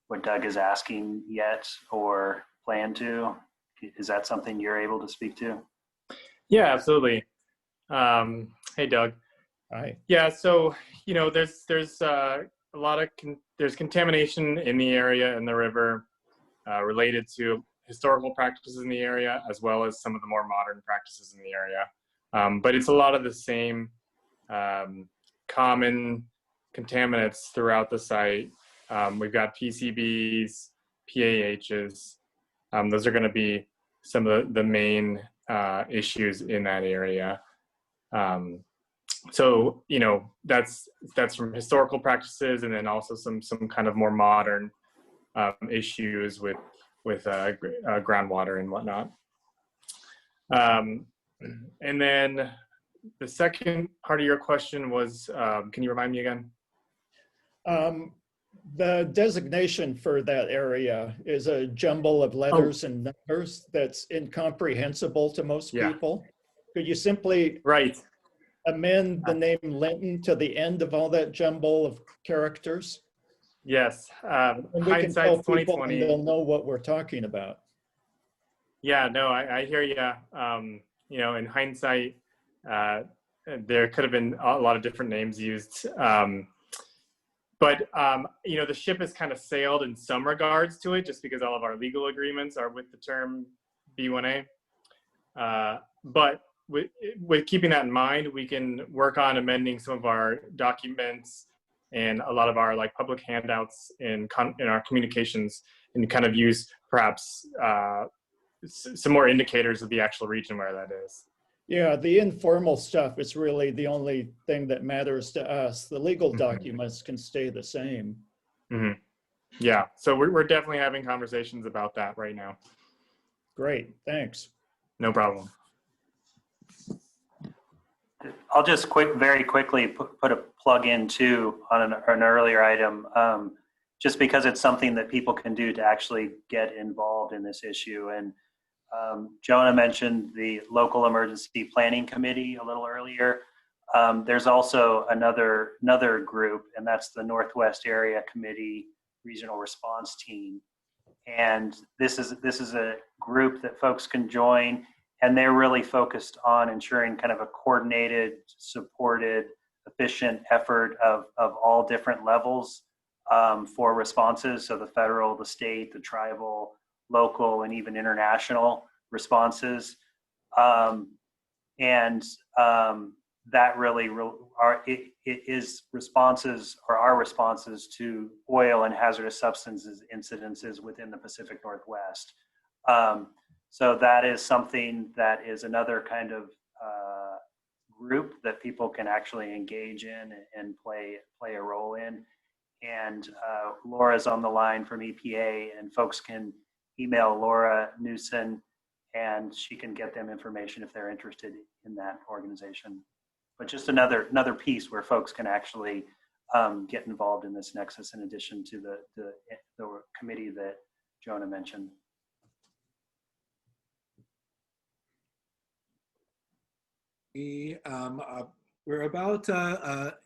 what Doug is asking yet or plan to? Is that something you're able to speak to? Yeah, absolutely. Hey, Doug. Hi. Yeah, so, you know, there's a lot of, there's contamination in the area in the river related to historical practices in the area, as well as some of the more modern practices in the area. But it's a lot of the same common contaminants throughout the site. We've got PCBs, PAHs. Those are going to be some of the main issues in that area. So, you know, that's from historical practices, and then also some kind of more modern issues with groundwater and whatnot. And then the second part of your question was, can you remind me again? The designation for that area is a jumble of letters and numbers that's incomprehensible to most people. Could you simply amend the name Linnton to the end of all that jumble of characters? Yes. And we can tell people and they'll know what we're talking about. Yeah, no, I hear you. You know, in hindsight, there could have been a lot of different names used. But, you know, the ship has kind of sailed in some regards to it, just because all of our legal agreements are with the term B1A. But with keeping that in mind, we can work on amending some of our documents and a lot of our like public handouts in our communications, and kind of use perhaps some more indicators of the actual region where that is. Yeah, the informal stuff is really the only thing that matters to us. The legal documents can stay the same. Mm-hmm. Yeah, so we're definitely having conversations about that right now. Great, thanks. No problem. I'll just very quickly put a plug in too on an earlier item, just because it's something that people can do to actually get involved in this issue. And Jonah mentioned the local emergency planning committee a little earlier. There's also another group, and that's the Northwest Area Committee Regional Response Team. And this is a group that folks can join, and they're really focused on ensuring kind of a coordinated, supported, efficient effort of all different levels for responses. So the federal, the state, the tribal, local, and even international responses. that really it is responses or our responses to oil and hazardous substances incidences within the Pacific Northwest. So that is something that is another kind of group that people can actually engage in and play a role in. And Laura's on the line from EPA, and folks can email Laura Newson and she can get them information if they're interested in that organization. But just another piece where folks can actually get involved in this nexus in addition to the committee that Jonah mentioned. We're about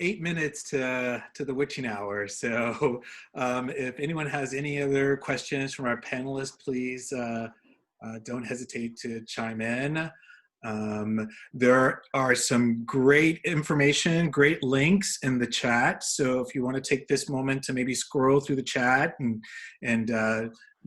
8 minutes to the witching hour. So if anyone has any other questions from our panelists, please don't hesitate to chime in. There are some great information, great links in the chat. So if you want to take this moment to maybe scroll through the chat and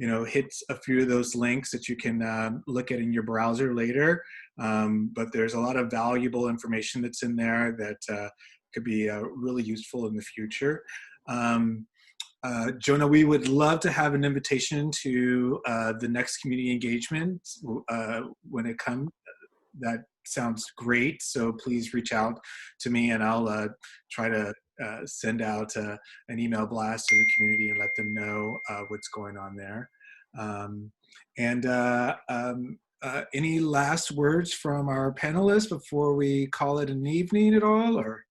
you know, hit a few of those links that you can look at in your browser later. But there's a lot of valuable information that's in there that could be really useful in the future. Jonah, we would love to have an invitation to the next community engagement when it comes. That sounds great. So please reach out to me and I'll try to send out an email blast to the community and let them know what's going on there. Any last words from our panelists before we call it an evening at all, or?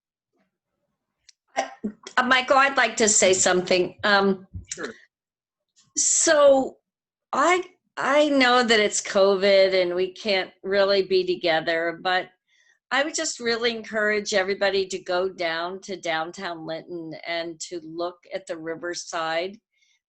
Michael, I'd like to say something. Sure. So I know that it's COVID and we can't really be together, but I would just really encourage everybody to go down to downtown Linnton and to look at the riverside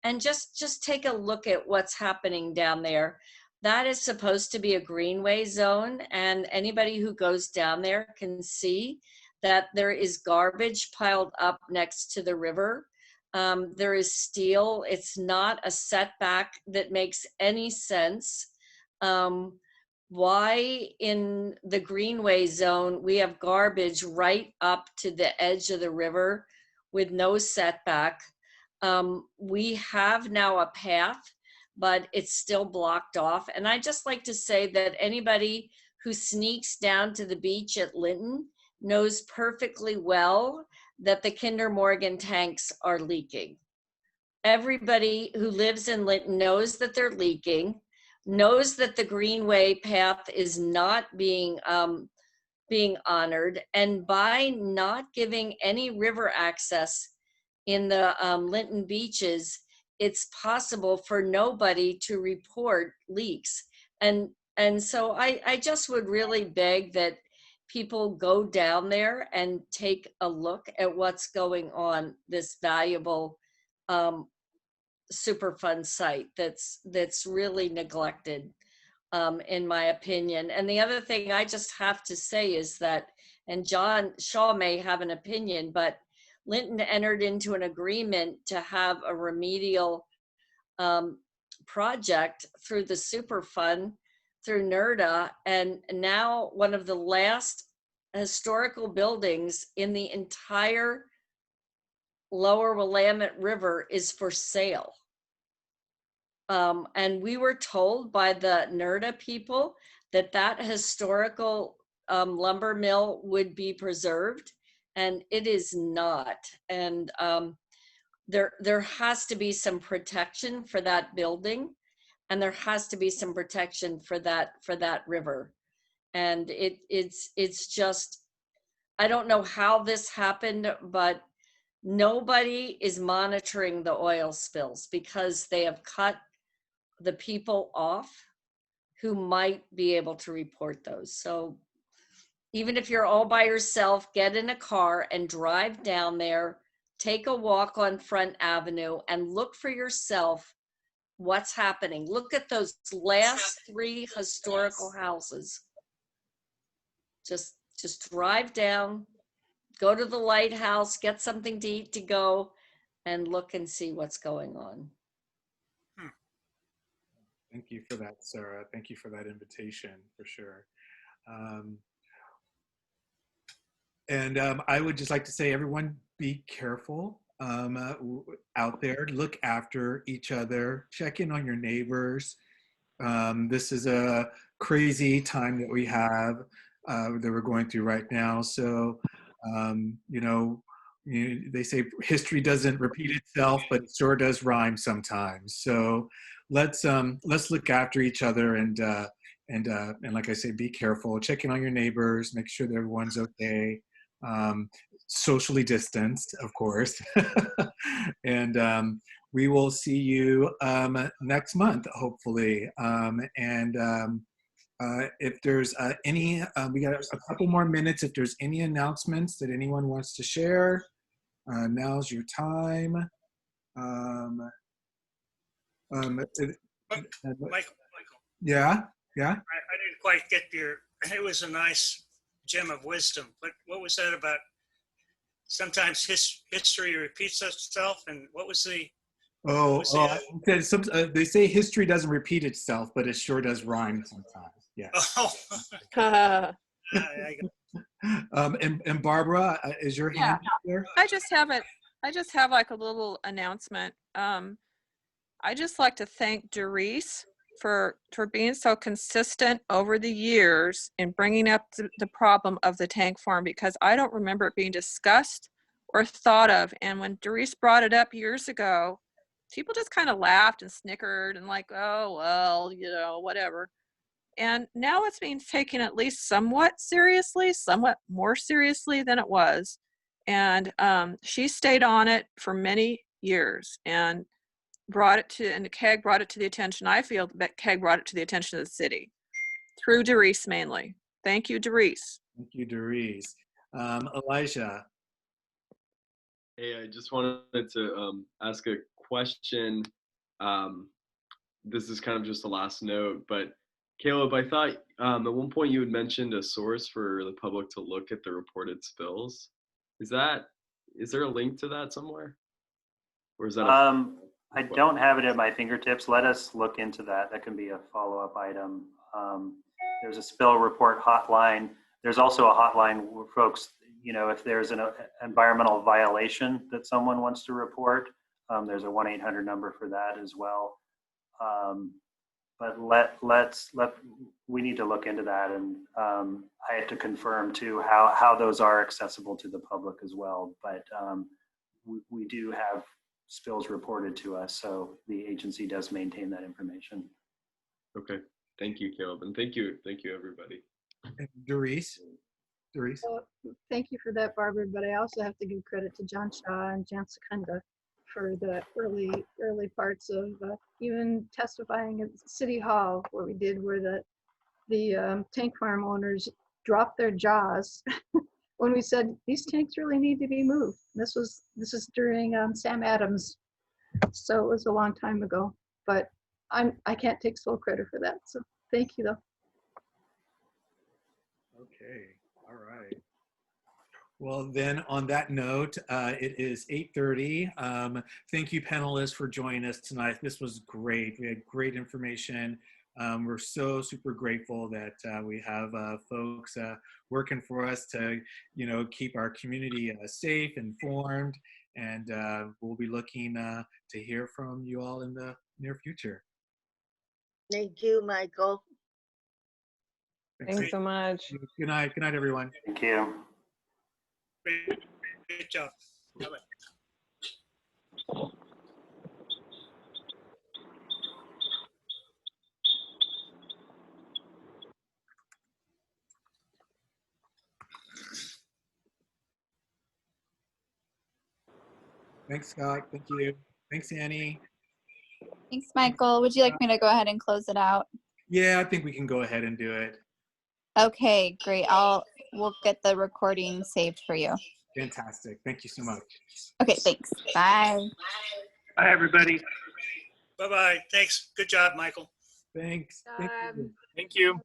and just take a look at what's happening down there. That is supposed to be a greenway zone, and anybody who goes down there can see that there is garbage piled up next to the river. There is steel. It's not a setback that makes any sense. Why in the greenway zone we have garbage right up to the edge of the river with no setback? We have now a path, but it's still blocked off. And I just like to say that anybody who sneaks down to the beach at Linnton knows perfectly well that the Kinder Morgan tanks are leaking. Everybody who lives in Linnton knows that they're leaking, knows that the greenway path is not being honored, and by not giving any river access in the Linnton beaches, it's possible for nobody to report leaks. And so I just would really beg that people go down there and take a look at what's going on this valuable Superfund site that's really neglected, in my opinion. And the other thing I just have to say is that, and John Shaw may have an opinion, but Linnton entered into an agreement to have a remedial project through the Superfund, through NERDA, and now one of the last historical buildings in the entire lower Willamette River is for sale. And we were told by the NERDA people that that historical lumber mill would be preserved, and it is not. And there has to be some protection for that building, and there has to be some protection for that river. And it's just, I don't know how this happened, but nobody is monitoring the oil spills because they have cut the people off who might be able to report those. So even if you're all by yourself, get in a car and drive down there, take a walk on Front Avenue and look for yourself what's happening. Look at those last 3 historical houses. Just drive down, go to the lighthouse, get something to eat to go, and look and see what's going on. Thank you for that, Sarah. Thank you for that invitation, for sure. And I would just like to say, everyone, be careful out there. Look after each other. Check in on your neighbors. This is a crazy time that we have that we're going through right now. So, you know, they say history doesn't repeat itself, but it sure does rhyme sometimes. So let's look after each other and like I say, be careful. Check in on your neighbors. Make sure that everyone's okay. Socially distanced, of course. And we will see you next month, hopefully. If there's any, we got a couple more minutes. If there's any announcements that anyone wants to share, now's your time. Michael. Yeah. I didn't quite get it was a nice gem of wisdom, but what was that about? Sometimes history repeats itself, and what was the... They say history doesn't repeat itself, but it sure does rhyme sometimes. Yeah. Uh, And Barbara, is your hand there? I just have like a little announcement. I just like to thank Doris for being so consistent over the years in bringing up the problem of the tank farm, because I don't remember it being discussed or thought of. And when Doris brought it up years ago, people just kind of laughed and snickered and like, oh, well, you know, whatever. And now it's being taken at least somewhat seriously, somewhat more seriously than it was. And she stayed on it for many years and the CAG brought it to the attention. I feel that CAG brought it to the attention of the city through Doris mainly. Thank you, Doris. Thank you, Doris. Elijah. Hey, I just wanted to ask a question. This is kind of just a last note, but Caleb, I thought at one point you had mentioned a source for the public to look at the reported spills. Is there a link to that somewhere? Or is that I don't have it at my fingertips. Let us look into that. That can be a follow-up item. There's a spill report hotline. There's also a hotline where folks, you know, if there's an environmental violation that someone wants to report, there's a 1-800 number for that as well. But we need to look into that, and I have to confirm too how those are accessible to the public as well. But we do have spills reported to us, so the agency does maintain that information. Okay, thank you, Caleb, and thank you everybody. And Doris. Thank you for that, Barbara, but I also have to give credit to John Shaw and Jan Secunda for the early parts of even testifying at City Hall, where the tank farm owners dropped their jaws when we said these tanks really need to be moved. This is during Sam Adams, so it was a long time ago. But I can't take sole credit for that. So thank you, though. Okay, all right. Well, then on that note, it is 8:30. Thank you, panelists, for joining us tonight. This was great. We had great information. We're so super grateful that we have folks working for us to, you know, keep our community safe, informed, and we'll be looking to hear from you all in the near future. Thank you, Michael. Thanks so much. Good night. Good night, everyone. Thank you. Great job. Thanks, Scott. Thank you. Thanks, Annie. Thanks, Michael. Would you like me to go ahead and close it out? Yeah, I think we can go ahead and do it. Okay, great. We'll get the recording saved for you. Fantastic. Thank you so much. Okay, thanks. Bye. Bye, everybody. Bye-bye. Thanks. Good job, Michael. Thanks. Thank you. Thank you.